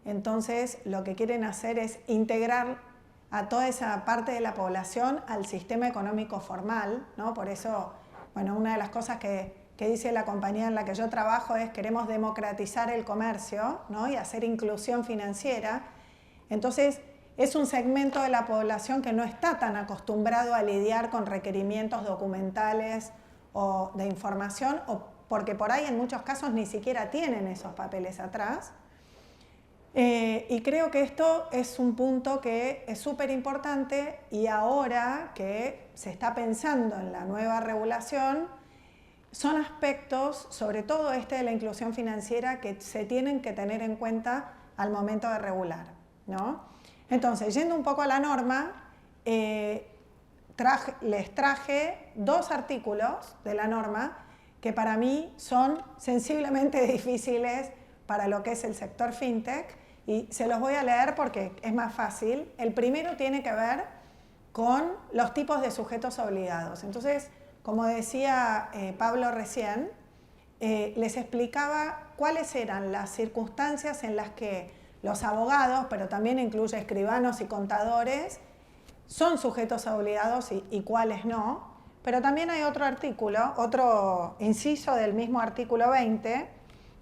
Entonces lo que quieren hacer es integrar a toda esa parte de la población al sistema económico formal, ¿no? Por eso, bueno, una de las cosas que dice la compañía en la que yo trabajo es queremos democratizar el comercio, ¿no? Y hacer inclusión financiera. Entonces, es un segmento de la población que no está tan acostumbrado a lidiar con requerimientos documentales o de información, o porque por ahí en muchos casos ni siquiera tienen esos papeles atrás. Y creo que esto es un punto que es súper importante, y ahora que se está pensando en la nueva regulación, son aspectos, sobre todo de la inclusión financiera, que se tienen que tener en cuenta al momento de regular, ¿no? Entonces, yendo un poco a la norma, les traje 2 artículos de la norma que para mí son sensiblemente difíciles para lo que es el sector fintech, y se los voy a leer porque es más fácil. El primero tiene que ver con los tipos de sujetos obligados. Entonces, como decía Pablo recién, les explicaba cuáles eran las circunstancias en las que los abogados, pero también incluye escribanos y contadores, son sujetos obligados y cuáles no. Pero también hay otro artículo, otro inciso del mismo artículo 20,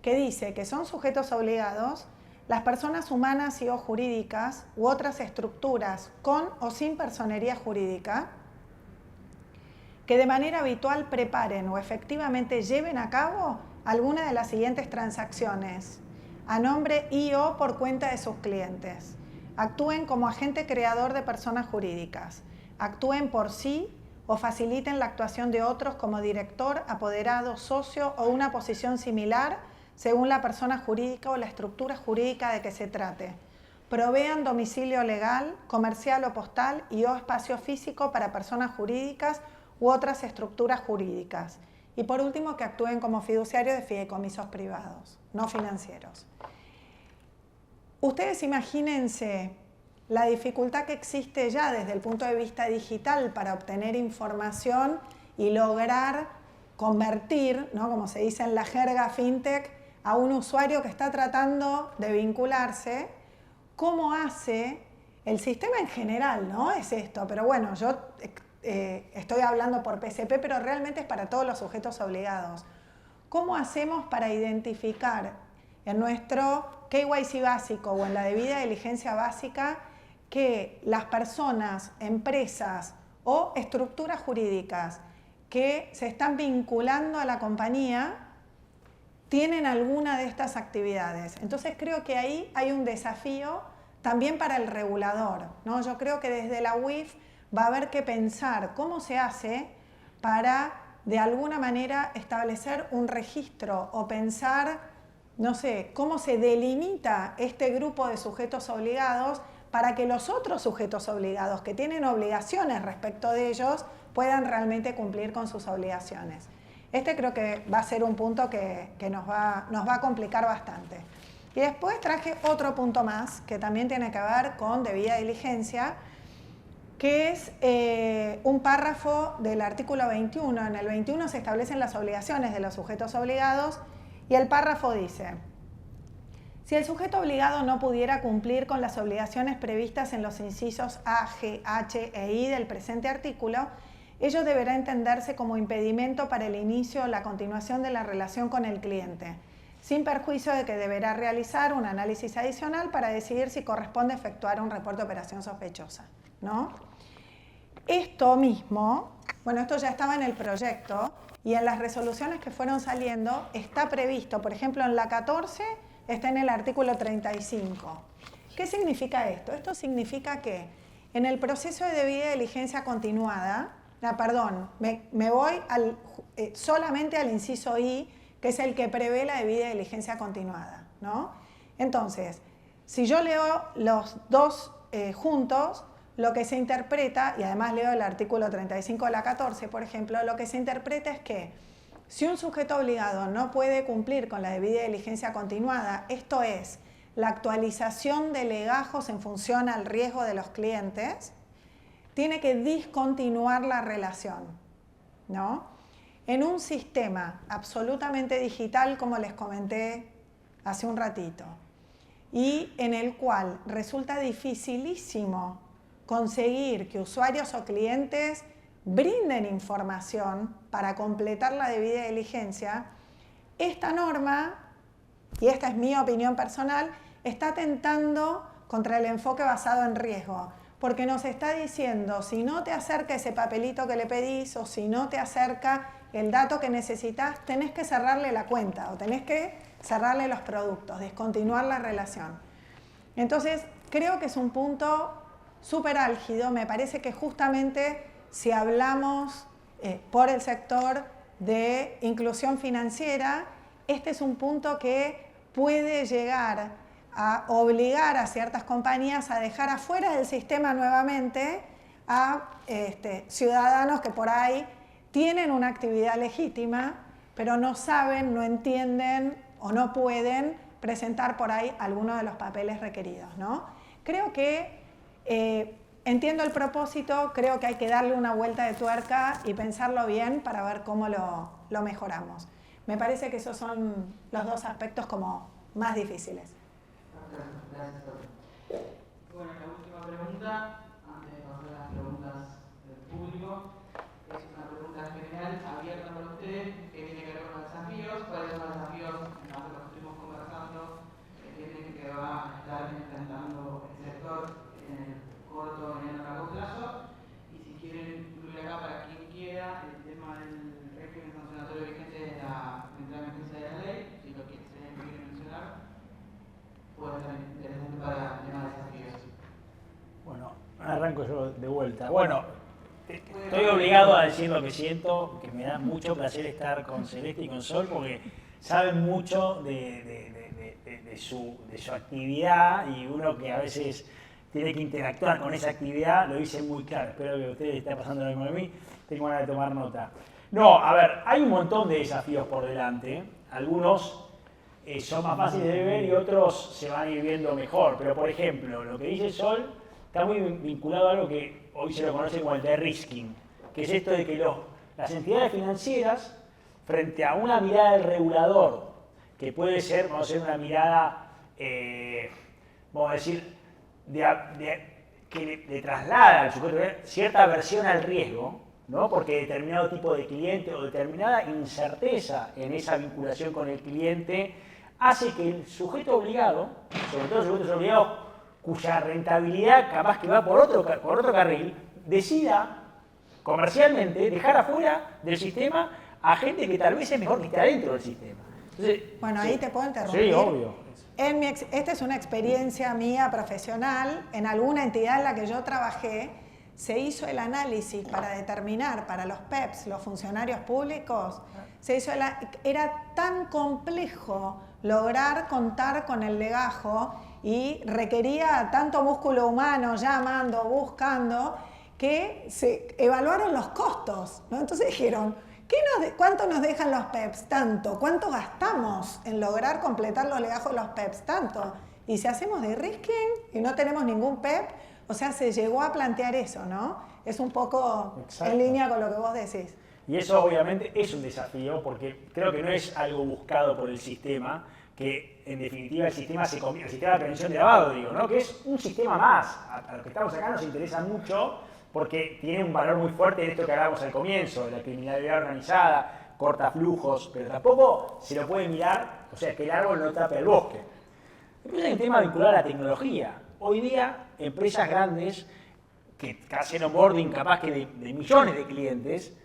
que dice que son sujetos obligados las personas humanas y o jurídicas u otras estructuras con o sin personería jurídica que de manera habitual preparen o efectivamente lleven a cabo alguna de las siguientes transacciones a nombre y o por cuenta de sus clientes, actúen como agente creador de personas jurídicas, actúen por sí o faciliten la actuación de otros como director, apoderado, socio o una posición similar según la persona jurídica o la estructura jurídica de que se trate, provean domicilio legal, comercial o postal y o espacio físico para personas jurídicas u otras estructuras jurídicas. Y por último, que actúen como fiduciarios de fideicomisos privados, no financieros. Ustedes imagínense la dificultad que existe ya desde el punto de vista digital para obtener información y lograr convertir, ¿no?, como se dice en la jerga fintech, a un usuario que está tratando de vincularse, cómo hace el sistema en general, ¿no? Es esto, pero bueno, yo estoy hablando por PSP, pero realmente es para todos los sujetos obligados. ¿Cómo hacemos para identificar en nuestro KYC básico o en la debida diligencia básica que las personas, empresas o estructuras jurídicas que se están vinculando a la compañía tienen alguna de estas actividades? Entonces creo que ahí hay un desafío también para el regulador, ¿no? Yo creo que desde la UIF va a haber que pensar cómo se hace para de alguna manera establecer un registro o pensar, no sé, cómo se delimita este grupo de sujetos obligados para que los otros sujetos obligados que tienen obligaciones respecto de ellos puedan realmente cumplir con sus obligaciones. Este creo que va a ser un punto que nos va a complicar bastante. Y después traje otro punto más que también tiene que ver con debida diligencia, que es un párrafo del artículo 21. En el 21 se establecen las obligaciones de los sujetos obligados y el párrafo dice: si el sujeto obligado no pudiera cumplir con las obligaciones previstas en los incisos A, G, H e I del presente artículo, ello deberá entenderse como impedimento para el inicio o la continuación de la relación con el cliente, sin perjuicio de que deberá realizar un análisis adicional para decidir si corresponde efectuar un reporte de operación sospechosa, ¿no? Esto mismo, bueno, esto ya estaba en el proyecto y en las resoluciones que fueron saliendo está previsto, por ejemplo, en la 14 está en el artículo 35. ¿Qué significa esto? Esto significa que en el proceso de debida diligencia continuada, me voy solamente al inciso I, que es el que prevé la debida diligencia continuada, ¿no? Entonces, si yo leo los dos juntos, lo que se interpreta, y además leo el artículo 35 de la 14, por ejemplo, lo que se interpreta es que si un sujeto obligado no puede cumplir con la debida diligencia continuada, esto es, la actualización de legajos en función al riesgo de los clientes, tiene que discontinuar la relación, ¿no? En un sistema absolutamente digital, como les comenté hace un ratito, y en el cual resulta dificilísimo conseguir que usuarios o clientes brinden información para completar la debida diligencia, esta norma, y esta es mi opinión personal, está atentando contra el enfoque basado en riesgo, porque nos está diciendo, si no te acerca ese papelito que le pedís o si no te acerca el dato que necesitas, tenés que cerrarle la cuenta o tenés que cerrarle los productos, descontinuar la relación. Entonces, creo que es un punto súper álgido. Me parece que justamente si hablamos por el sector de inclusión financiera, este es un punto que puede llegar a obligar a ciertas compañías a dejar afuera del sistema nuevamente a ciudadanos que por ahí tienen una actividad legítima, pero no saben, no entienden o no pueden presentar por ahí alguno de los papeles requeridos, ¿no? Creo que entiendo el propósito, creo que hay que darle una vuelta de tuerca y pensarlo bien para ver cómo lo mejoramos. Me parece que esos son los dos aspectos como más difíciles. Gracias. Bueno, la última pregunta, antes de pasar a las preguntas del público, es una pregunta general abierta para ustedes que tiene que ver con los desafíos. ¿Cuáles son los desafíos en base a lo que estuvimos conversando que tienen que va a estar enfrentando el sector en el corto y en el largo plazo? Y si quieren incluir acá para quien quiera el tema del régimen sancionatorio vigente de la entrada en vigencia de la ley, si lo que se quiere mencionar, puede ser interesante para el tema de desafíos. Bueno, arranco yo de vuelta. Bueno, estoy obligado a decir lo que siento, que me da mucho placer estar con Celeste y con Sol, porque saben mucho de su actividad y uno que a veces tiene que interactuar con esa actividad, lo hice muy claro. Espero que a ustedes estén pasando lo mismo de mí, tengo ganas de tomar nota. No, a ver, hay un montón de desafíos por delante, algunos son más fáciles de ver y otros se van a ir viendo mejor. Pero, por ejemplo, lo que dice Sol está muy vinculado a algo que hoy se lo conoce como el de-risking, que es esto de que las entidades financieras, frente a una mirada del regulador, que puede ser, vamos a decir, una mirada, vamos a decir, que le traslada al sujeto cierta aversión al riesgo, ¿no? Porque determinado tipo de cliente o determinada incerteza en esa vinculación con el cliente hace que el sujeto obligado, sobre todo los sujetos obligados cuya rentabilidad capaz que va por otro carril, decida comercialmente dejar afuera del sistema a gente que tal vez es mejor que esté adentro del sistema. Entonces, bueno, ahí te puedo interrumpir. Sí, obvio. Esta es una experiencia mía profesional. En alguna entidad en la que yo trabajé, se hizo el análisis para determinar, para los PEPs, los funcionarios públicos, era tan complejo lograr contar con el legajo y requería tanto músculo humano llamando, buscando, que se evaluaron los costos, ¿no? Entonces dijeron, ¿cuánto nos dejan los PEPs? Tanto. ¿Cuánto gastamos en lograr completar los legajos de los PEPs? Tanto. Y si hacemos de-risking y no tenemos ningún PEP, o sea, se llegó a plantear eso, ¿no? Es un poco en línea con lo que vos decís. Y eso obviamente es un desafío porque creo que no es algo buscado por el sistema, que en definitiva el sistema el sistema de prevención de lavado, digo, ¿no? Que es un sistema más. A los que estamos acá nos interesa mucho porque tiene un valor muy fuerte en esto que hablábamos al comienzo, de la criminalidad organizada, corta flujos, pero tampoco se lo puede mirar, o sea, que el árbol no tape el bosque. Después hay un tema vinculado a la tecnología. Hoy día, empresas grandes que hacen onboarding capaz que de millones de clientes,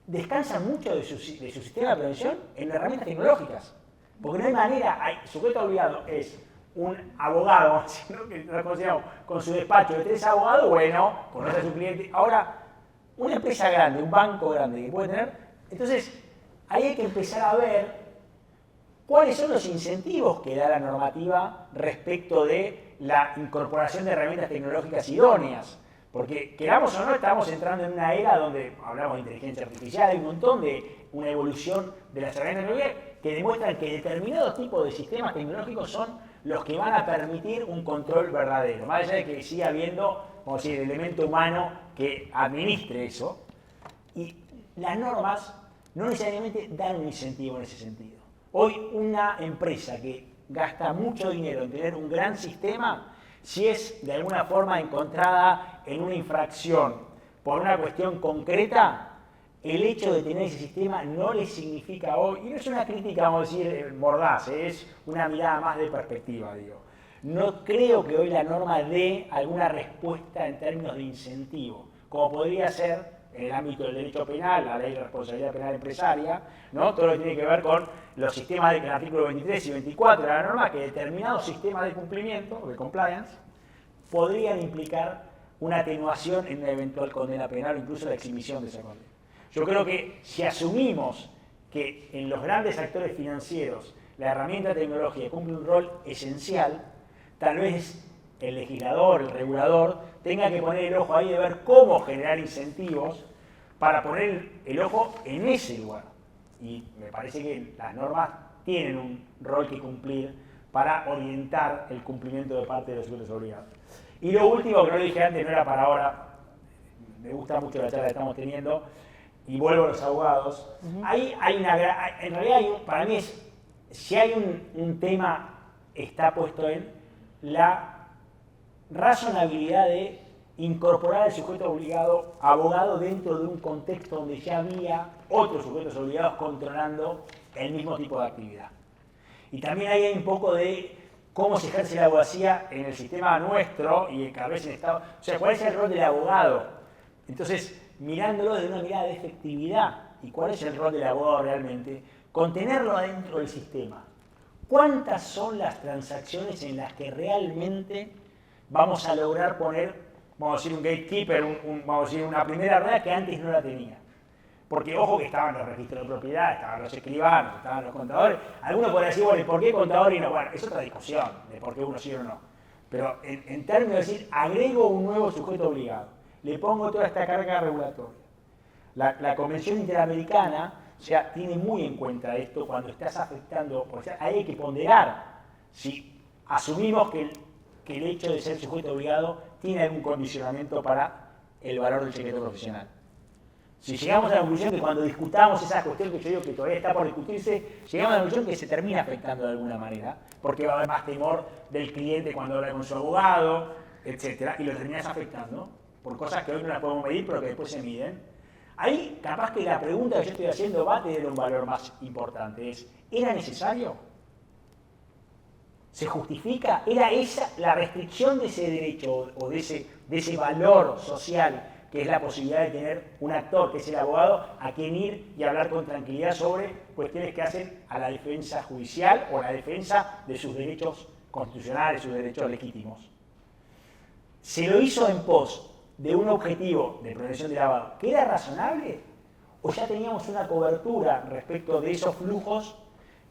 descansan mucho de su sistema de prevención en herramientas tecnológicas. Porque no hay manera, sujeto obligado es un abogado, ¿no? Que nos consideramos con su despacho de 3 abogados, bueno, conoce a su cliente. Ahora, una empresa grande, un banco grande que puede tener, entonces ahí hay que empezar a ver cuáles son los incentivos que da la normativa respecto de la incorporación de herramientas tecnológicas idóneas. Porque, queramos o no, estamos entrando en una era donde hablamos de inteligencia artificial, hay un montón de una evolución de las herramientas tecnológicas que demuestran que determinados tipos de sistemas tecnológicos son los que van a permitir un control verdadero, más allá de que siga habiendo, vamos a decir, el elemento humano que administre eso. Y las normas no necesariamente dan un incentivo en ese sentido. Hoy una empresa que gasta mucho dinero en tener un gran sistema, si es de alguna forma encontrada en una infracción por una cuestión concreta, el hecho de tener ese sistema no le significa hoy, y no es una crítica, vamos a decir, mordaz, es una mirada más de perspectiva, digo. No creo que hoy la norma dé alguna respuesta en términos de incentivo, como podría ser en el ámbito del derecho penal, la ley de responsabilidad penal empresaria, ¿no? Todo lo que tiene que ver con los sistemas del artículo 23 y 24 de la norma, que determinados sistemas de cumplimiento, de compliance, podrían implicar una atenuación en una eventual condena penal o incluso la exhibición de esa condena. Yo creo que si asumimos que en los grandes actores financieros la herramienta tecnológica cumple un rol esencial, tal vez el legislador, el regulador, tenga que poner el ojo ahí de ver cómo generar incentivos para poner el ojo en ese lugar. Y me parece que las normas tienen un rol que cumplir para orientar el cumplimiento de parte de los sujetos obligados. Y lo último, que no lo dije antes, no era para ahora, me gusta mucho la charla que estamos teniendo, y vuelvo a los abogados. Ahí hay en realidad para mí si hay un tema, está puesto en la razonabilidad de incorporar al sujeto obligado abogado dentro de un contexto donde ya había otros sujetos obligados controlando el mismo tipo de actividad. Y también ahí hay un poco de cómo se ejerce la abogacía en el sistema nuestro y cada vez en el Estado. O sea, ¿cuál es el rol del abogado? Entonces, mirándolo desde una mirada de efectividad y cuál es el rol del abogado realmente, contenerlo adentro del sistema. ¿Cuántas son las transacciones en las que realmente vamos a lograr poner, vamos a decir, un gatekeeper, vamos a decir, una primera regla que antes no la tenía? Porque ojo que estaban los registros de propiedad, estaban los escribanos, estaban los contadores. Algunos podrían decir, bueno, ¿y por qué contador y no? Bueno, es otra discusión de por qué uno sí o no. Pero en términos de decir, agrego un nuevo sujeto obligado, le pongo toda esta carga regulatoria. La Convención Interamericana, o sea, tiene muy en cuenta esto cuando estás afectando, o sea, ahí hay que ponderar si asumimos que el hecho de ser sujeto obligado tiene algún condicionamiento para el valor del secreto profesional. Si llegamos a la conclusión que cuando discutamos esa cuestión que yo digo que todavía está por discutirse, llegamos a la conclusión que se termina afectando de alguna manera, porque va a haber más temor del cliente cuando habla con su abogado, etcétera, y lo terminas afectando por cosas que hoy no las podemos medir, pero que después se miden. Ahí, capaz que la pregunta que yo estoy haciendo va a tener un valor más importante, es, ¿era necesario? ¿Se justifica? ¿Era esa la restricción de ese derecho o de ese valor social que es la posibilidad de tener un actor, que es el abogado, a quien ir y hablar con tranquilidad sobre cuestiones que hacen a la defensa judicial o la defensa de sus derechos constitucionales, sus derechos legítimos? ¿Se lo hizo en pos de un objetivo de prevención de lavado que era razonable? ¿O ya teníamos una cobertura respecto de esos flujos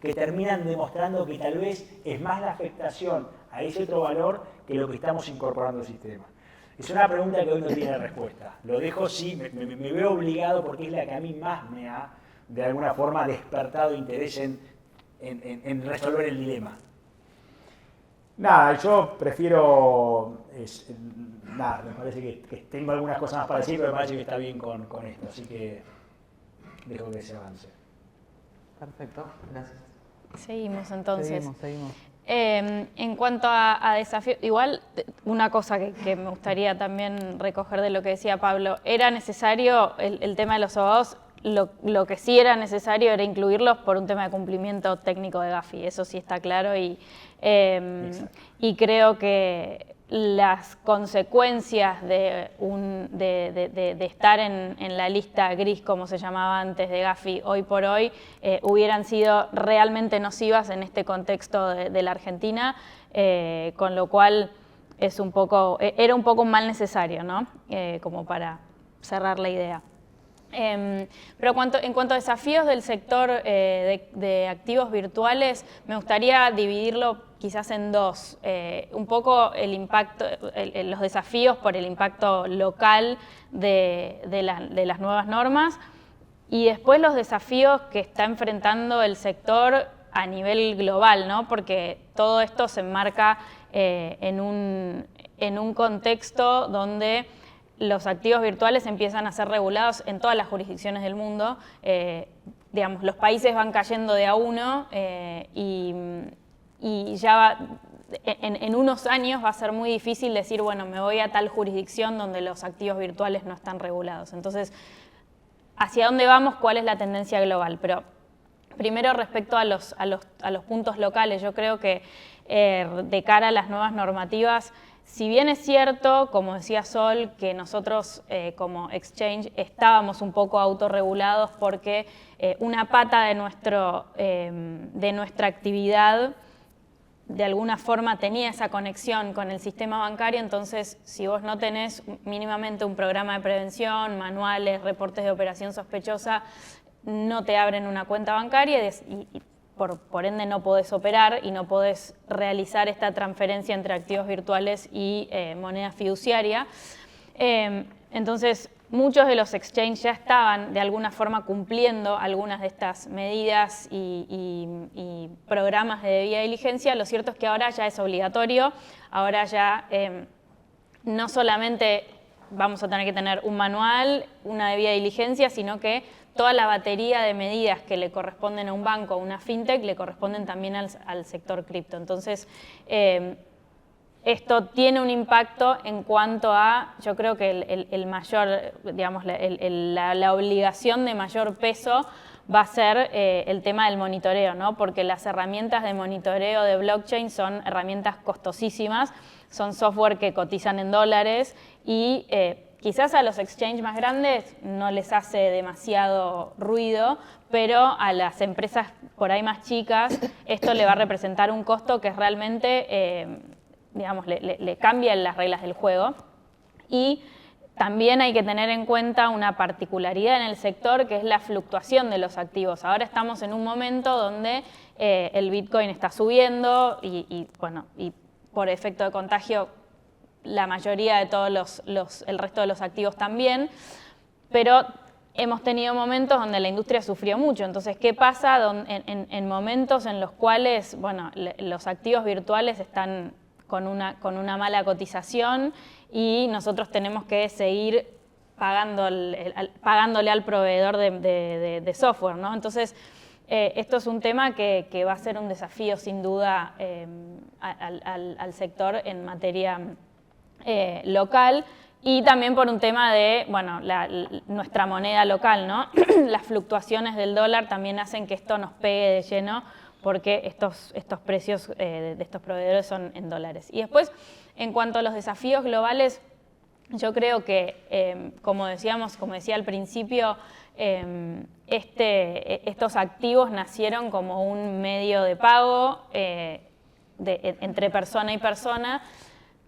que terminan demostrando que tal vez es más la afectación a ese otro valor que lo que estamos incorporando al sistema? Es una pregunta que hoy no tiene respuesta. Lo dejo, sí, me veo obligado porque es la que a mí más me ha, de alguna forma, despertado interés en resolver el dilema. Nada, yo prefiero... nada, me parece que tengo algunas cosas más para decir, pero me parece que está bien con esto, así que dejo que se avance. Perfecto, gracias. Seguimos entonces. Seguimos. En cuanto a desafíos, igual una cosa que me gustaría también recoger de lo que decía Pablo, era necesario el tema de los abogados, lo que sí era necesario era incluirlos por un tema de cumplimiento técnico de Gafi, eso sí está claro y creo que las consecuencias de estar en la lista gris, como se llamaba antes de Gafi, hoy por hoy, hubieran sido realmente nocivas en este contexto de la Argentina, con lo cual era un poco un mal necesario, ¿no? Como para cerrar la idea. Pero en cuanto a desafíos del sector de activos virtuales, me gustaría dividirlo quizás en dos. Un poco el impacto, los desafíos por el impacto local de las nuevas normas y después los desafíos que está enfrentando el sector a nivel global, ¿no? Porque todo esto se enmarca en un contexto donde los activos virtuales empiezan a ser regulados en todas las jurisdicciones del mundo. Digamos, los países van cayendo de a uno y ya en unos años va a ser muy difícil decir, bueno, me voy a tal jurisdicción donde los activos virtuales no están regulados. Entonces, ¿hacia dónde vamos? ¿Cuál es la tendencia global? Pero primero, respecto a los puntos locales, yo creo que de cara a las nuevas normativas, si bien es cierto, como decía Sol, que nosotros como exchange estábamos un poco autorregulados porque una pata de nuestra actividad de alguna forma tenía esa conexión con el sistema bancario, entonces si vos no tenés mínimamente un programa de prevención, manuales, reportes de operación sospechosa, no te abren una cuenta bancaria y por ende no podés operar y no podés realizar esta transferencia entre activos virtuales y moneda fiduciaria. Entonces, muchos de los exchanges ya estaban de alguna forma cumpliendo algunas de estas medidas y programas de debida diligencia. Lo cierto es que ahora ya es obligatorio, ahora ya no solamente vamos a tener que tener un manual, una debida diligencia, sino que toda la batería de medidas que le corresponden a un banco o una fintech le corresponden también al sector cripto. Entonces, esto tiene un impacto en cuanto a, yo creo que el mayor, digamos, la obligación de mayor peso va a ser el tema del monitoreo, ¿no? Porque las herramientas de monitoreo de blockchain son herramientas costosísimas, son software que cotizan en dólares y quizás a los exchanges más grandes no les hace demasiado ruido, pero a las empresas por ahí más chicas esto le va a representar un costo que realmente, digamos, le cambian las reglas del juego. Y también hay que tener en cuenta una particularidad en el sector que es la fluctuación de los activos. Ahora estamos en un momento donde el Bitcoin está subiendo y por efecto de contagio la mayoría de todos el resto de los activos también, pero hemos tenido momentos donde la industria sufrió mucho. Entonces, ¿qué pasa en momentos en los cuales los activos virtuales están con una mala cotización y nosotros tenemos que seguir pagándole al proveedor de software, ¿no? Entonces, esto es un tema que va a ser un desafío sin duda al sector en materia local, y también por un tema de, bueno, nuestra moneda local, ¿no? Las fluctuaciones del dólar también hacen que esto nos pegue de lleno, porque estos precios de estos proveedores son en dólares. Y después, en cuanto a los desafíos globales, yo creo que, como decía al principio, estos activos nacieron como un medio de pago entre persona y persona,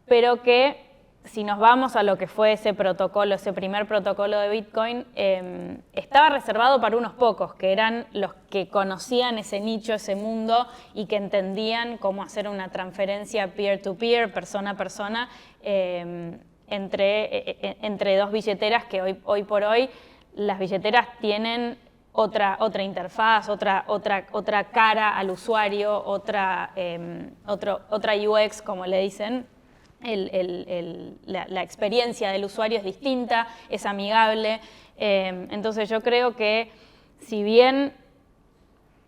pero que si nos vamos a lo que fue ese protocolo, ese primer protocolo de Bitcoin, estaba reservado para unos pocos, que eran los que conocían ese nicho, ese mundo, y que entendían cómo hacer una transferencia peer-to-peer, persona a persona, entre dos billeteras que hoy por hoy las billeteras tienen otra interfaz, otra cara al usuario, otra UX, como le dicen. La experiencia del usuario es distinta, es amigable. Entonces yo creo que si bien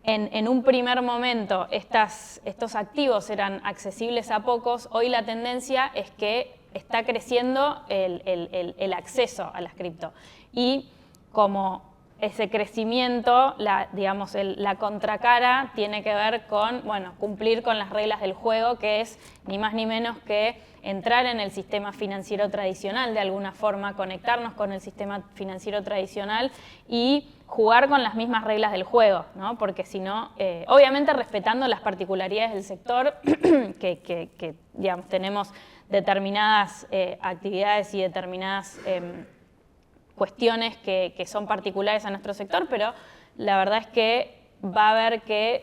en un primer momento estos activos eran accesibles a pocos, hoy la tendencia es que está creciendo el acceso a las cripto. Y como ese crecimiento, la contracara tiene que ver con, bueno, cumplir con las reglas del juego, que es ni más ni menos que entrar en el sistema financiero tradicional de alguna forma, conectarnos con el sistema financiero tradicional y jugar con las mismas reglas del juego, ¿no? Porque si no, obviamente respetando las particularidades del sector, que digamos, tenemos determinadas actividades y determinadas cuestiones que son particulares a nuestro sector, pero la verdad es que va a haber que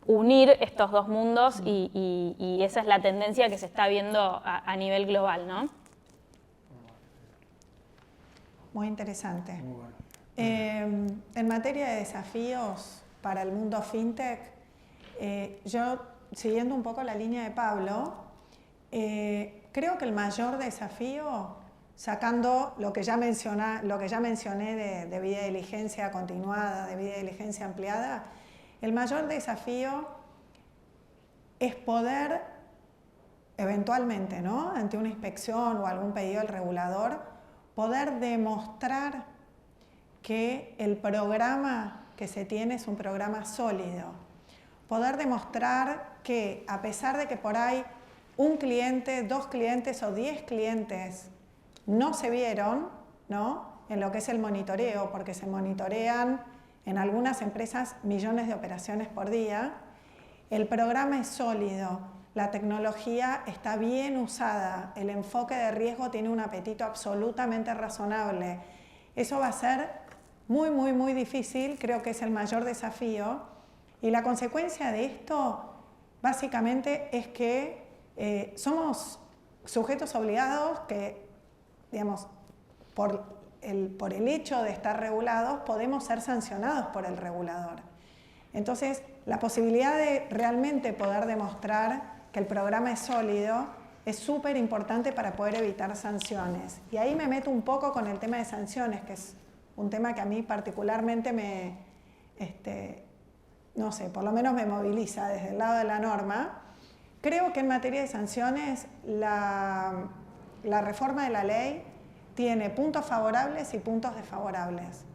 unir estos dos mundos y esa es la tendencia que se está viendo a nivel global, ¿no? Muy interesante. Muy bueno. En materia de desafíos para el mundo fintech, yo, siguiendo un poco la línea de Pablo, creo que el mayor desafío, sacando lo que ya mencioné de debida diligencia continuada, debida diligencia ampliada, el mayor desafío es poder, eventualmente, ¿no?, ante una inspección o algún pedido del regulador, poder demostrar que el programa que se tiene es un programa sólido. Poder demostrar que, a pesar de que por ahí un cliente, 2 clientes o 10 clientes no se vieron, ¿no?, en lo que es el monitoreo, porque se monitorean en algunas empresas millones de operaciones por día, el programa es sólido, la tecnología está bien usada, el enfoque de riesgo tiene un apetito absolutamente razonable. Eso va a ser muy, muy, muy difícil, creo que es el mayor desafío, y la consecuencia de esto básicamente es que somos sujetos obligados que, digamos, por el hecho de estar regulados, podemos ser sancionados por el regulador. Entonces, la posibilidad de realmente poder demostrar que el programa es sólido es súper importante para poder evitar sanciones. Y ahí me meto un poco con el tema de sanciones, que es un tema que a mí particularmente no sé, por lo menos me moviliza desde el lado de la norma. Creo que en materia de sanciones la reforma de la ley tiene puntos favorables y puntos desfavorables.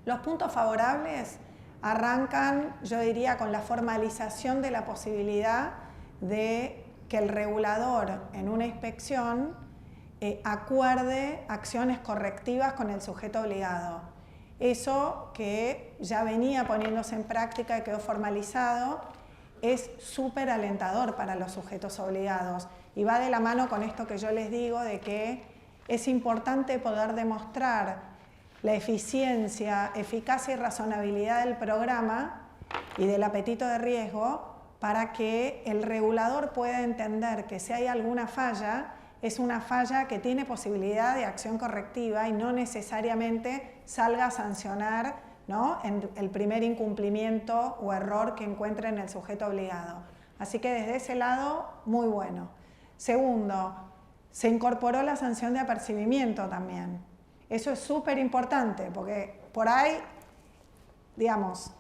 Los puntos favorables arrancan, yo diría, con la formalización de la posibilidad de que el regulador en una inspección acuerde acciones correctivas con el sujeto obligado. Eso que ya venía poniéndose en práctica y quedó formalizado es súper alentador para los sujetos obligados y va de la mano con esto que yo les digo de que es importante poder demostrar la eficiencia, eficacia y razonabilidad del programa y del apetito de riesgo para que el regulador pueda entender que si hay alguna falla, es una falla que tiene posibilidad de acción correctiva y no necesariamente salga a sancionar, ¿no?, en el primer incumplimiento o error que encuentre en el sujeto obligado. Así que desde ese lado, muy bueno. Segundo, se incorporó la sanción de apercibimiento también. Eso es súper importante porque por ahí, digamos,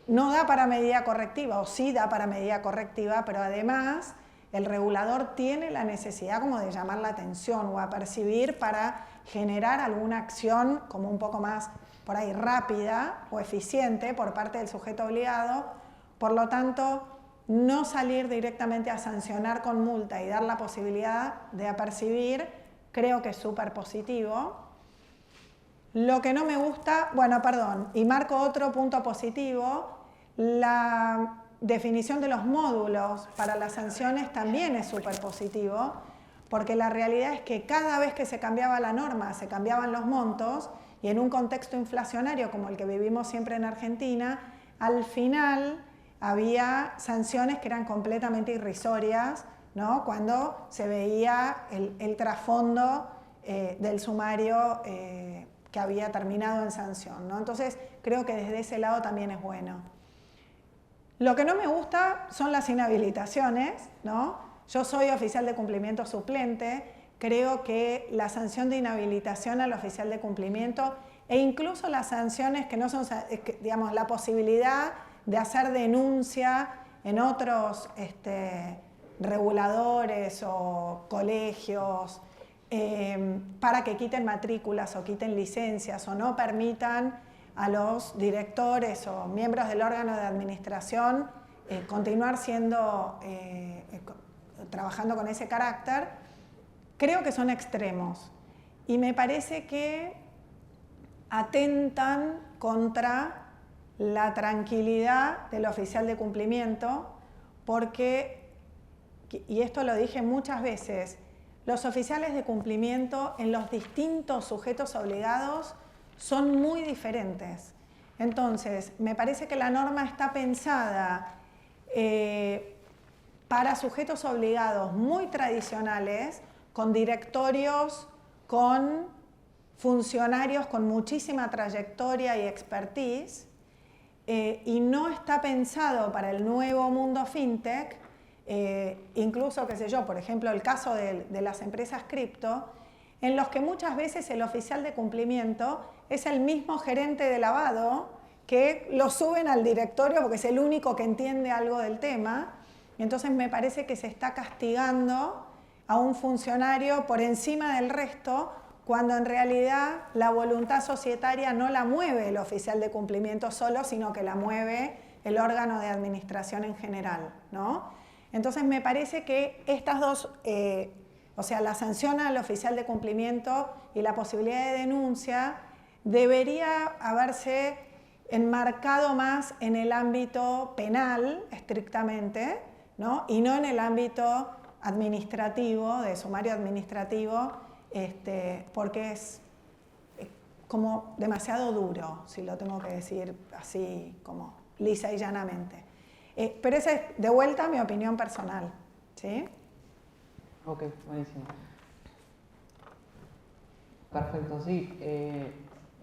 no da para medida correctiva, o sí da para medida correctiva, pero además el regulador tiene la necesidad como de llamar la atención o apercibir para generar alguna acción como un poco más por ahí rápida o eficiente por parte del sujeto obligado. Por lo tanto, no salir directamente a sancionar con multa y dar la posibilidad de apercibir, creo que es súper positivo. Lo que no me gusta, bueno, perdón, y marco otro punto positivo, la definición de los módulos para las sanciones también es súper positivo, porque la realidad es que cada vez que se cambiaba la norma, se cambiaban los montos, y en un contexto inflacionario como el que vivimos siempre en Argentina, al final había sanciones que eran completamente irrisorias, ¿no? Cuando se veía el trasfondo del sumario que había terminado en sanción, ¿no? Entonces, creo que desde ese lado también es bueno. Lo que no me gusta son las inhabilitaciones, ¿no? Yo soy oficial de cumplimiento suplente, creo que la sanción de inhabilitación al oficial de cumplimiento e incluso las sanciones que no son, digamos, la posibilidad de hacer denuncia en otros reguladores o colegios para que quiten matrículas o quiten licencias o no permitan a los directores o miembros del órgano de administración continuar siendo, trabajando con ese carácter, creo que son extremos y me parece que atentan contra la tranquilidad del oficial de cumplimiento porque, y esto lo dije muchas veces, los oficiales de cumplimiento en los distintos sujetos obligados son muy diferentes. Entonces, me parece que la norma está pensada para sujetos obligados muy tradicionales, con directorios, con funcionarios con muchísima trayectoria y expertise, y no está pensado para el nuevo mundo fintech, incluso, qué sé yo, por ejemplo, el caso de las empresas cripto, en los que muchas veces el oficial de cumplimiento es el mismo gerente de lavado que lo suben al directorio porque es el único que entiende algo del tema. Y entonces me parece que se está castigando a un funcionario por encima del resto cuando en realidad la voluntad societaria no la mueve el oficial de cumplimiento solo, sino que la mueve el órgano de administración en general, ¿no? Entonces me parece que estas dos, o sea, la sanción al oficial de cumplimiento y la posibilidad de denuncia debería haberse enmarcado más en el ámbito penal, estrictamente, ¿no? Y no en el ámbito administrativo, de sumario administrativo, porque es como demasiado duro, si lo tengo que decir así como lisa y llanamente. Pero esa es, de vuelta, mi opinión personal, ¿sí? Ok, buenísimo. Perfecto, sí.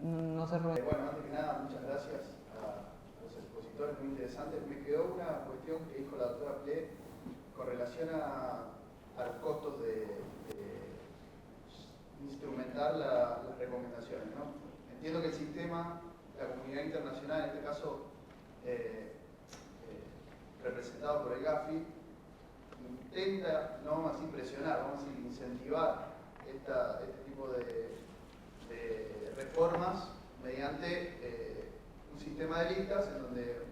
No sé, Rubén. Bueno, antes que nada, muchas gracias a los expositores, muy interesantes. Me quedó una cuestión que dijo la doctora Ple con relación a los costos de instrumentar las recomendaciones, ¿no? Entiendo que el sistema, la comunidad internacional, en este caso representado por el GAFI, intenta, no vamos a decir presionar, vamos a decir incentivar este tipo de reformas mediante un sistema de listas en donde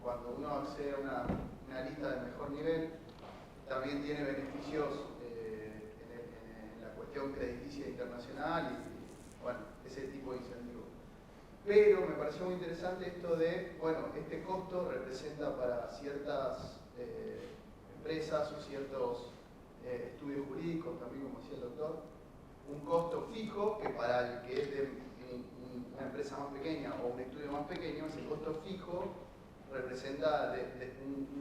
cuando uno accede a una lista de mejor nivel también tiene beneficios en la cuestión crediticia internacional y bueno, ese tipo de incentivos. Pero me pareció muy interesante esto de, bueno, este costo representa para ciertas empresas o ciertos estudios jurídicos, también como decía el doctor, un costo fijo que para el que es de una empresa más pequeña o un estudio más pequeño, ese costo fijo representa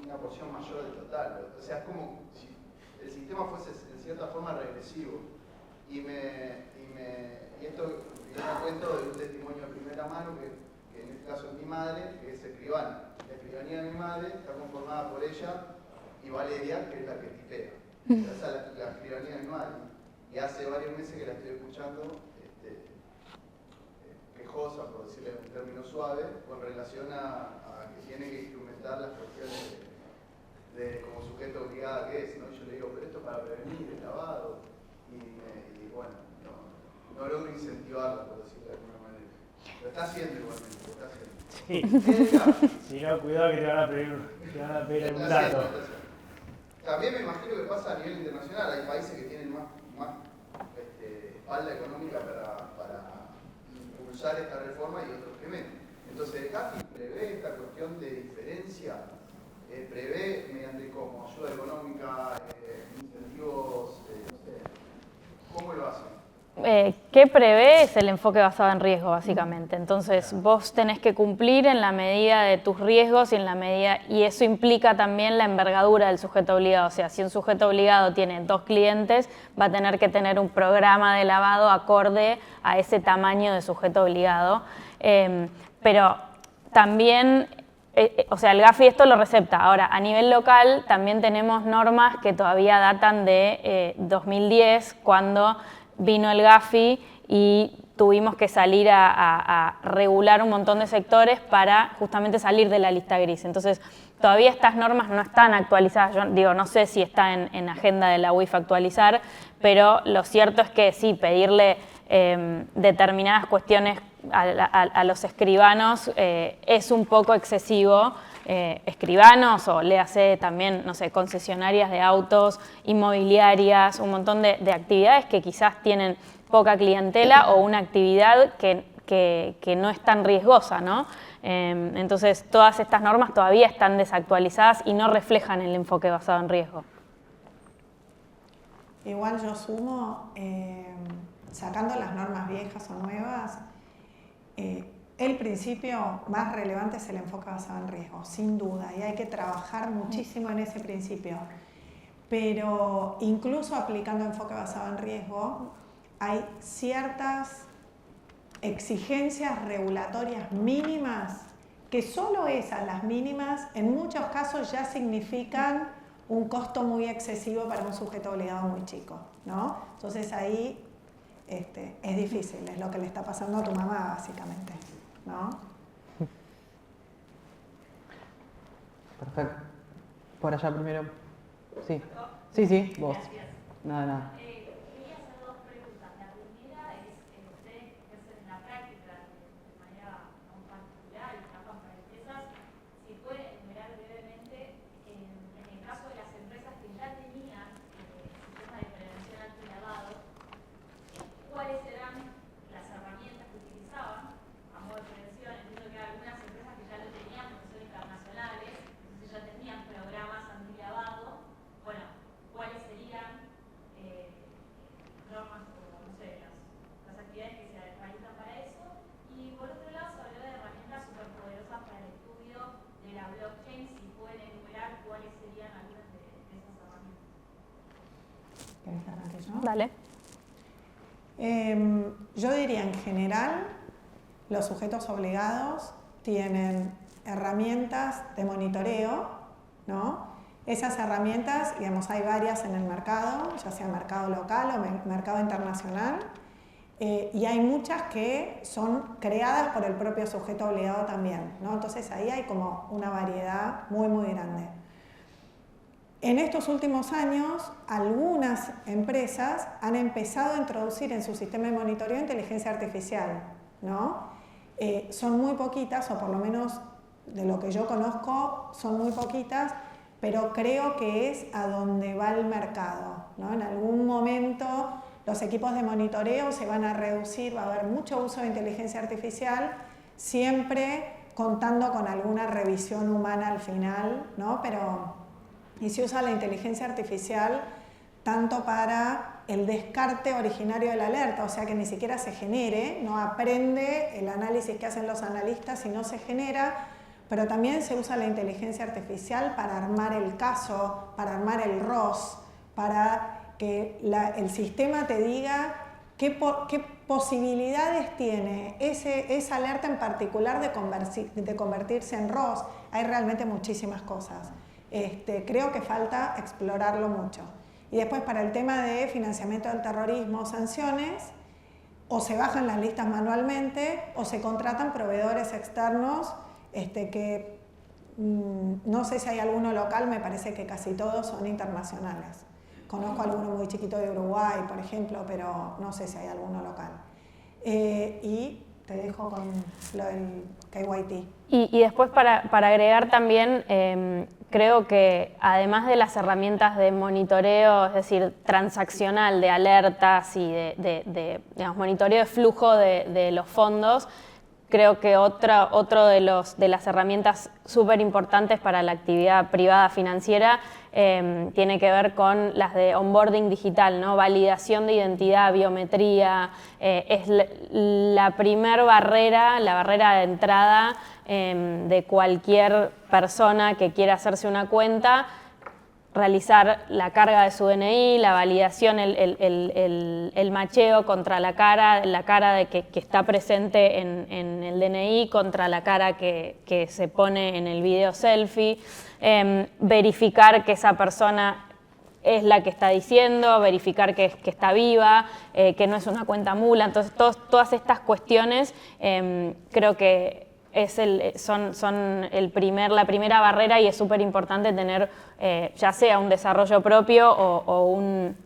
una porción mayor del total. O sea, es como si el sistema fuese en cierta forma regresivo. Y esto me cuento de un testimonio de primera mano que en este caso es mi madre, que es escribana. La escribanía de mi madre está conformada por ella y Valeria, que es la que tipea. Esa es la escribanía anual. Y hace varios meses que la estoy escuchando, quejosa, por decirle en un término suave, con relación a que tiene que instrumentar las cuestiones de como sujeto obligada que es, ¿no? Y yo le digo, pero esto es para prevenir el lavado. Y bueno, no logro incentivarla, por decirlo de alguna manera. Lo está haciendo igualmente, lo está haciendo. Sí. Si no, cuidado que te van a pedir algún dato. También me imagino que pasa a nivel internacional. Hay países que tienen más espalda económica para impulsar esta reforma y otros que menos. Entonces, el GAFI prevé esta cuestión de diferencia, prevé mediante como ayuda económica, incentivos, no sé, ¿cómo lo hacen? ¿Qué prevé? Es el enfoque basado en riesgo, básicamente. Entonces, vos tenés que cumplir en la medida de tus riesgos y eso implica también la envergadura del sujeto obligado. O sea, si un sujeto obligado tiene 2 clientes, va a tener que tener un programa de lavado acorde a ese tamaño de sujeto obligado. Pero también, o sea, el GAFI esto lo recepta. Ahora, a nivel local también tenemos normas que todavía datan de 2010, cuando vino el GAFI y tuvimos que salir a regular un montón de sectores para justamente salir de la lista gris. Entonces, todavía estas normas no están actualizadas. Yo digo, no sé si está en agenda de la UIF actualizar, pero lo cierto es que sí, pedirle determinadas cuestiones a los escribanos es un poco excesivo. Escribanos o léase también, no sé, concesionarias de autos, inmobiliarias, un montón de actividades que quizás tienen poca clientela o una actividad que no es tan riesgosa, ¿no? Entonces, todas estas normas todavía están desactualizadas y no reflejan el enfoque basado en riesgo. Igual yo sumo, sacando las normas viejas o nuevas, el principio más relevante es el enfoque basado en riesgo, sin duda, y hay que trabajar muchísimo en ese principio. Pero incluso aplicando enfoque basado en riesgo, hay ciertas exigencias regulatorias mínimas que solo esas, las mínimas, en muchos casos ya significan un costo muy excesivo para un sujeto obligado muy chico, ¿no? Entonces ahí es difícil, es lo que le está pasando a tu mamá básicamente, ¿no? Perfecto. Por allá primero. Sí. Sí, vos. Nada. Quería hacer 2 preguntas. La primera es, ustedes que hacen en la práctica de manera muy particular y trabajan para empresas, si pueden enumerar brevemente, en el caso de las empresas que ya tenían sistema de prevención antilavado, ¿cuáles eran las herramientas que utilizaban a modo de prevención? Entiendo que hay algunas empresas que ya lo tenían, porque son internacionales, entonces ya tenían programas antilavado. Bueno, ¿cuáles serían normas o, no sé, las actividades que se realizan para eso? Y por otro lado, se habló de herramientas superpoderosas para el estudio de la blockchain, si pueden enumerar cuáles serían algunas de esas herramientas. ¿Querés arrancar yo? Dale. Yo diría en general, los sujetos obligados tienen herramientas de monitoreo, ¿no? Esas herramientas, digamos, hay varias en el mercado, ya sea mercado local o mercado internacional, y hay muchas que son creadas por el propio sujeto obligado también, ¿no? Entonces ahí hay como una variedad muy, muy grande. En estos últimos años, algunas empresas han empezado a introducir en su sistema de monitoreo inteligencia artificial, ¿no? Son muy poquitas, o por lo menos de lo que yo conozco, son muy poquitas, pero creo que es a donde va el mercado, ¿no? En algún momento los equipos de monitoreo se van a reducir, va a haber mucho uso de inteligencia artificial, siempre contando con alguna revisión humana al final, ¿no? Y se usa la inteligencia artificial tanto para el descarte originario de la alerta, o sea que ni siquiera se genere, no aprende el análisis que hacen los analistas y no se genera, pero también se usa la inteligencia artificial para armar el caso, para armar el ROS, para que el sistema te diga qué posibilidades tiene esa alerta en particular de convertirse en ROS. Hay realmente muchísimas cosas. Creo que falta explorarlo mucho. Y después para el tema de financiamiento del terrorismo, sanciones, o se bajan las listas manualmente o se contratan proveedores externos que no sé si hay alguno local, me parece que casi todos son internacionales. Conozco alguno muy chiquito de Uruguay, por ejemplo, pero no sé si hay alguno local. Y te dejo con lo del KYT. Y después para agregar también, creo que además de las herramientas de monitoreo, es decir, transaccional, de alertas y de digamos, monitoreo de flujo de los fondos, creo que otro de las herramientas súper importantes para la actividad privada financiera tiene que ver con las de onboarding digital, ¿no? Validación de identidad, biometría, es la primer barrera, la barrera de entrada de cualquier persona que quiera hacerse una cuenta, realizar la carga de su DNI, la validación, el macheo contra la cara de que está presente en el DNI contra la cara que se pone en el video selfie, verificar que esa persona es la que está diciendo, verificar que está viva, que no es una cuenta mula. Entonces, todas estas cuestiones creo que son la primera barrera y es súper importante tener ya sea un desarrollo propio o un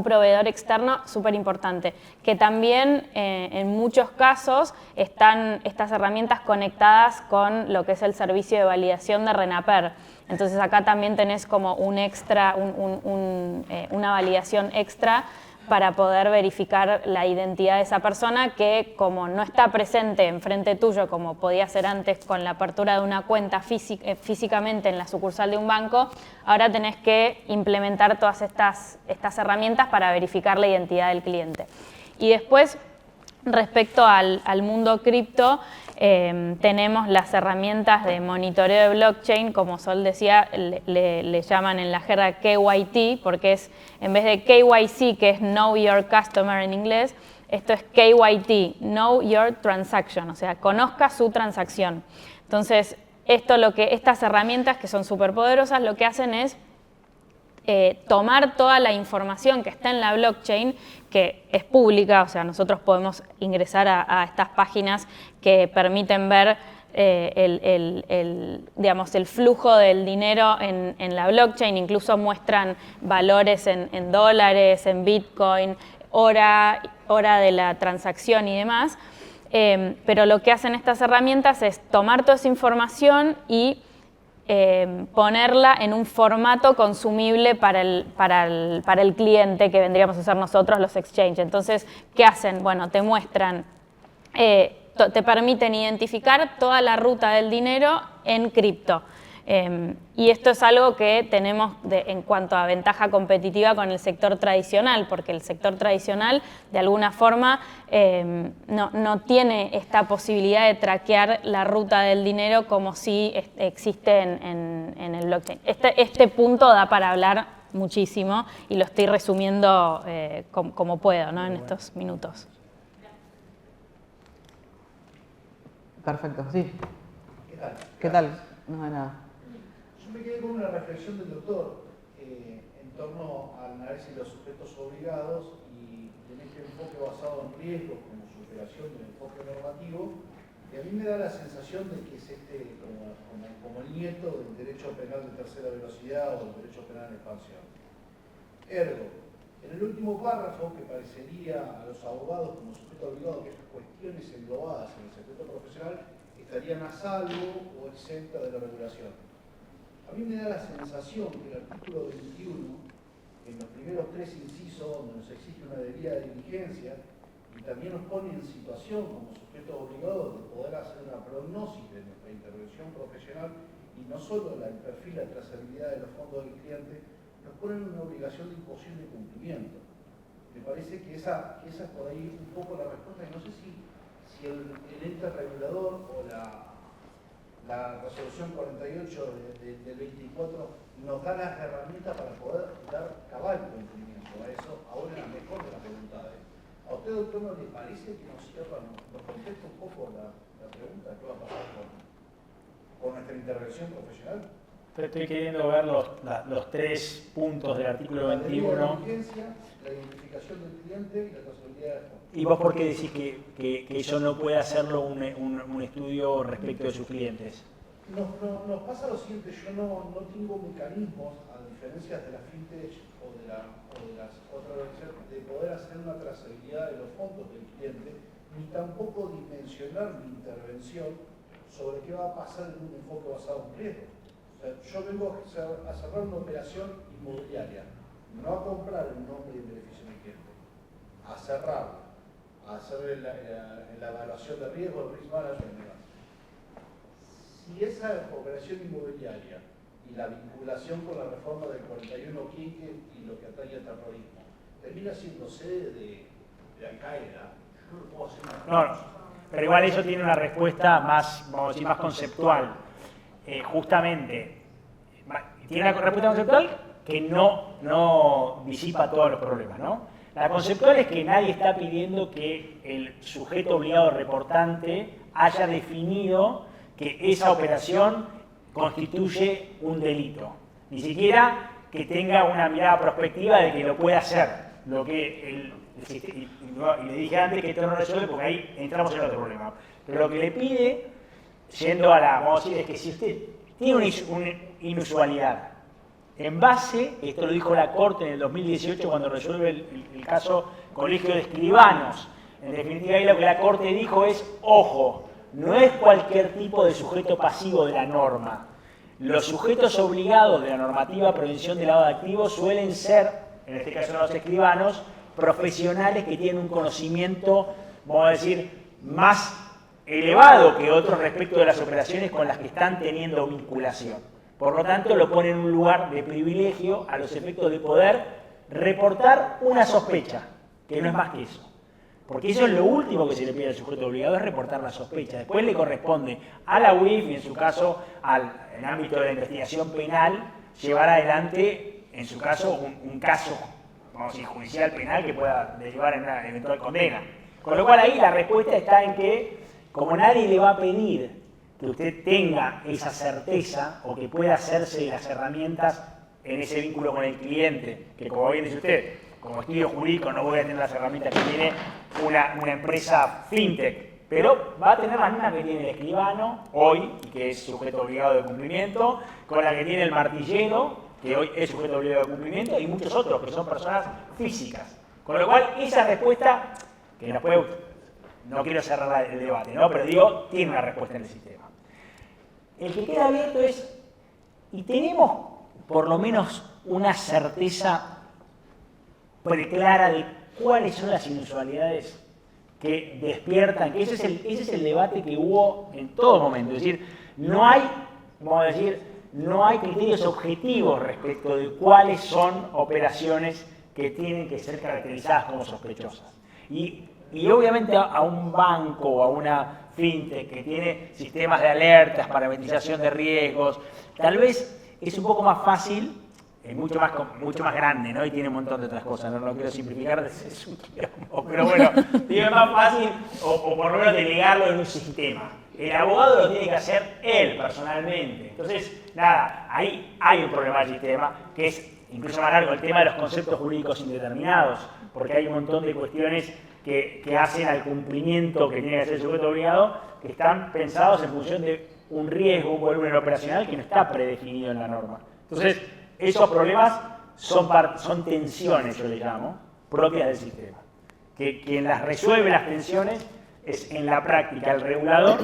proveedor externo, súper importante. Que también en muchos casos están estas herramientas conectadas con lo que es el servicio de validación de RENAPER. Entonces acá también tenés como un extra, una validación extra para poder verificar la identidad de esa persona que, como no está presente enfrente tuyo como podía ser antes con la apertura de una cuenta físicamente en la sucursal de un banco, ahora tenés que implementar todas estas herramientas para verificar la identidad del cliente. Y después, respecto al mundo cripto, tenemos las herramientas de monitoreo de blockchain, como Sol decía, le llaman en la jerga KYT, porque es, en vez de KYC, que es Know Your Customer en inglés, esto es KYT, Know Your Transaction, o sea, conozca su transacción. Entonces, estas herramientas, que son súper poderosas, lo que hacen es tomar toda la información que está en la blockchain, que es pública, o sea, nosotros podemos ingresar a estas páginas que permiten ver digamos, el flujo del dinero en la blockchain, incluso muestran valores en dólares, en Bitcoin, hora de la transacción y demás, pero lo que hacen estas herramientas es tomar toda esa información y ponerla en un formato consumible para el cliente, que vendríamos a ser nosotros, los exchanges. Entonces, ¿qué hacen? Bueno, te muestran, te permiten identificar toda la ruta del dinero en cripto. Y esto es algo que tenemos en cuanto a ventaja competitiva con el sector tradicional, porque el sector tradicional de alguna forma no tiene esta posibilidad de traquear la ruta del dinero como si existe en el blockchain. Este punto da para hablar muchísimo y lo estoy resumiendo como puedo, ¿no? En estos minutos. Perfecto, sí. ¿Qué tal? ¿Qué tal? No, de nada. Yo me quedé con una reflexión del doctor en torno al análisis de los sujetos obligados y en este enfoque basado en riesgos como superación del enfoque normativo, y a mí me da la sensación de que es como el nieto del derecho penal de tercera velocidad o del derecho penal de expansión. Ergo, en el último párrafo, que parecería a los abogados como sujeto obligado que estas cuestiones englobadas en el secreto profesional estarían a salvo o exentas de la regulación. A mí me da la sensación que el artículo 21, en los primeros 3 incisos, donde nos exige una debida diligencia, y también nos pone en situación como sujetos obligados de poder hacer una prognosis de nuestra intervención profesional y no solo el perfil, la trazabilidad de los fondos del cliente, nos pone en una obligación de imposible cumplimiento. Me parece que esa es por ahí un poco la respuesta, y no sé si el ente regulador o la resolución 48 del 24 nos da las herramientas para poder dar cabal cumplimiento a eso, ahora en la mejor de las voluntades. ¿A usted, doctor, no le parece que nos contesta un poco la pregunta? ¿Qué va a pasar con nuestra intervención profesional? Estoy queriendo ver los 3 puntos del artículo 21. La identificación del cliente y la trazabilidad de fondos. ¿Y vos por qué decís que eso no puede hacerlo un estudio respecto de sus clientes? Nos pasa lo siguiente, yo no tengo mecanismos, a diferencia de la fintech o de las otras organizaciones, de poder hacer una trazabilidad de los fondos del cliente, ni tampoco dimensionar mi intervención sobre qué va a pasar en un enfoque basado en riesgo. O sea, yo vengo a cerrar una operación inmobiliaria, no a comprar en nombre y en beneficio de mi cliente, a cerrarla, a hacer la evaluación de riesgo, el risk management y demás. Si esa operación inmobiliaria y la vinculación con la reforma del 41 Quique y lo que atañe al terrorismo termina siendo sede de Al-Qaeda, no lo puedo hacer nada. No, pero igual eso tiene una respuesta más, vamos a decir, más conceptual. Justamente, tiene una respuesta conceptual que no disipa todos los problemas, ¿no? La conceptual es que nadie está pidiendo que el sujeto obligado reportante haya definido que esa operación constituye un delito. Ni siquiera que tenga una mirada prospectiva de que lo puede hacer. Lo que y le dije antes que esto no resuelve porque ahí entramos en otro problema. Pero lo que le pide, yendo a la, vamos a decir, es que si usted tiene una inusualidad, en base, esto lo dijo la Corte en el 2018 cuando resuelve el caso Colegio de Escribanos, en definitiva ahí lo que la Corte dijo es, ojo, no es cualquier tipo de sujeto pasivo de la norma. Los sujetos obligados de la normativa de prevención del lavado de activos suelen ser, en este caso los escribanos, profesionales que tienen un conocimiento, vamos a decir, más elevado que otros respecto de las operaciones con las que están teniendo vinculación. Por lo tanto, lo pone en un lugar de privilegio a los efectos de poder reportar una sospecha, que no es más que eso. Porque eso es lo último que se le pide al sujeto obligado, es reportar la sospecha. Después le corresponde a la UIF y en su caso, en el ámbito de la investigación penal, llevar adelante, en su caso, un caso, vamos a decir, judicial penal que pueda derivar en una eventual condena. Con lo cual ahí la respuesta está en que, como nadie le va a pedir que usted tenga esa certeza o que pueda hacerse de las herramientas en ese vínculo con el cliente, que como bien dice usted, como estudio jurídico no voy a tener las herramientas que tiene una empresa fintech, pero va a tener las mismas que tiene el escribano hoy, que es sujeto obligado de cumplimiento, con la que tiene el martillero, que hoy es sujeto obligado de cumplimiento, y muchos otros que son personas físicas. Con lo cual, esa respuesta, que nos puede, no quiero cerrar el debate, ¿no? Pero digo, tiene una respuesta en el sistema. El que queda abierto es, y tenemos por lo menos una certeza preclara de cuáles son las inusualidades que despiertan, que ese es el debate que hubo en todo momento. Es decir, no hay, vamos a decir, no hay criterios objetivos respecto de cuáles son operaciones que tienen que ser caracterizadas como sospechosas. Y obviamente a un banco o a una fintech que tiene sistemas de alertas para mitigación de riesgos, tal vez es un poco más fácil, es mucho más grande, ¿no? Y tiene un montón de otras cosas, no quiero simplificar, es un quilombo, pero bueno, es más fácil o por lo menos delegarlo en un sistema. El abogado lo tiene que hacer él personalmente. Entonces, nada, ahí hay un problema del sistema, que es incluso más largo, el tema de los conceptos jurídicos indeterminados, porque hay un montón de cuestiones que hacen al cumplimiento que tiene que hacer el sujeto obligado, que están pensados en función de un riesgo, un volumen operacional que no está predefinido en la norma. Entonces, esos problemas son tensiones, yo le llamo, propias del sistema. Que quien las resuelve las tensiones es en la práctica el regulador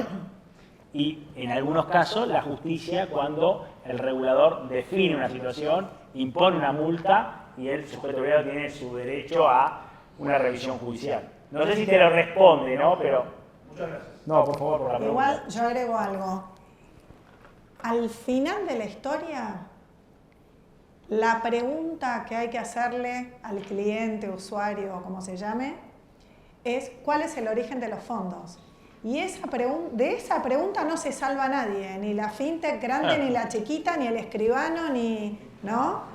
y en algunos casos la justicia cuando el regulador define una situación, impone una multa y el sujeto obligado tiene su derecho a una revisión judicial. No sé si te lo responde, ¿no? Pero... Muchas gracias. No, por favor, por la pregunta. Igual yo agrego algo. Al final de la historia, la pregunta que hay que hacerle al cliente, usuario o como se llame, es ¿cuál es el origen de los fondos? Y de esa pregunta no se salva nadie, ni la fintech grande, ni la chiquita, ni el escribano, ¿no?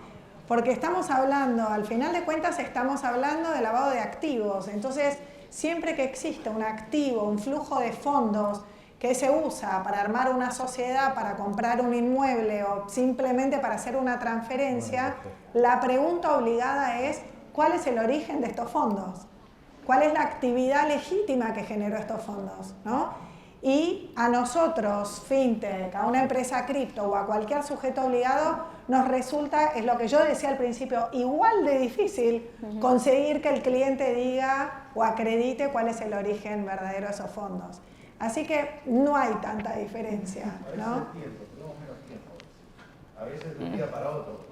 Porque estamos hablando, al final de cuentas estamos hablando de lavado de activos. Entonces, siempre que exista un activo, un flujo de fondos que se usa para armar una sociedad, para comprar un inmueble o simplemente para hacer una transferencia, la pregunta obligada es ¿cuál es el origen de estos fondos? ¿Cuál es la actividad legítima que generó estos fondos? ¿No? Y a nosotros, fintech, a una empresa cripto o a cualquier sujeto obligado, nos resulta, es lo que yo decía al principio, igual de difícil conseguir que el cliente diga o acredite cuál es el origen verdadero de esos fondos. Así que no hay tanta diferencia, ¿no? A veces de un día para otro.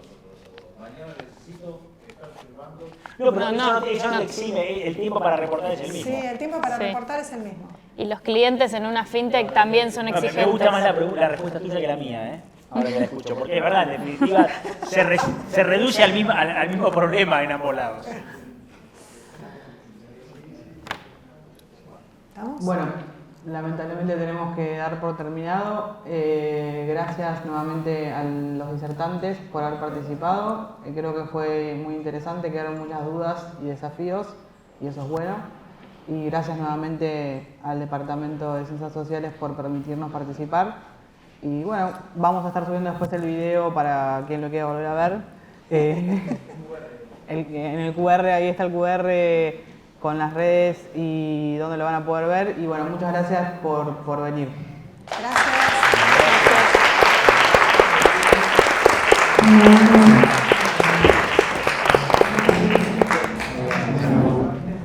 Mañana necesito estar firmando. No, pero eso no te exime, el tiempo para reportar es el mismo. Sí, el tiempo para reportar es el mismo. Y los clientes en una fintech también son exigentes. Me gusta más la respuesta tuya que la mía, ahora que la escucho, porque es verdad, en definitiva se reduce al mismo problema en ambos lados. ¿Estamos? Bueno, lamentablemente tenemos que dar por terminado. Gracias nuevamente a los disertantes por haber participado. Creo que fue muy interesante, quedaron muchas dudas y desafíos y eso es bueno. Y gracias nuevamente al Departamento de Ciencias Sociales por permitirnos participar. Y bueno, vamos a estar subiendo después el video para quien lo quiera volver a ver. En el QR, ahí está el QR con las redes y donde lo van a poder ver. Y bueno, muchas gracias por venir. Gracias.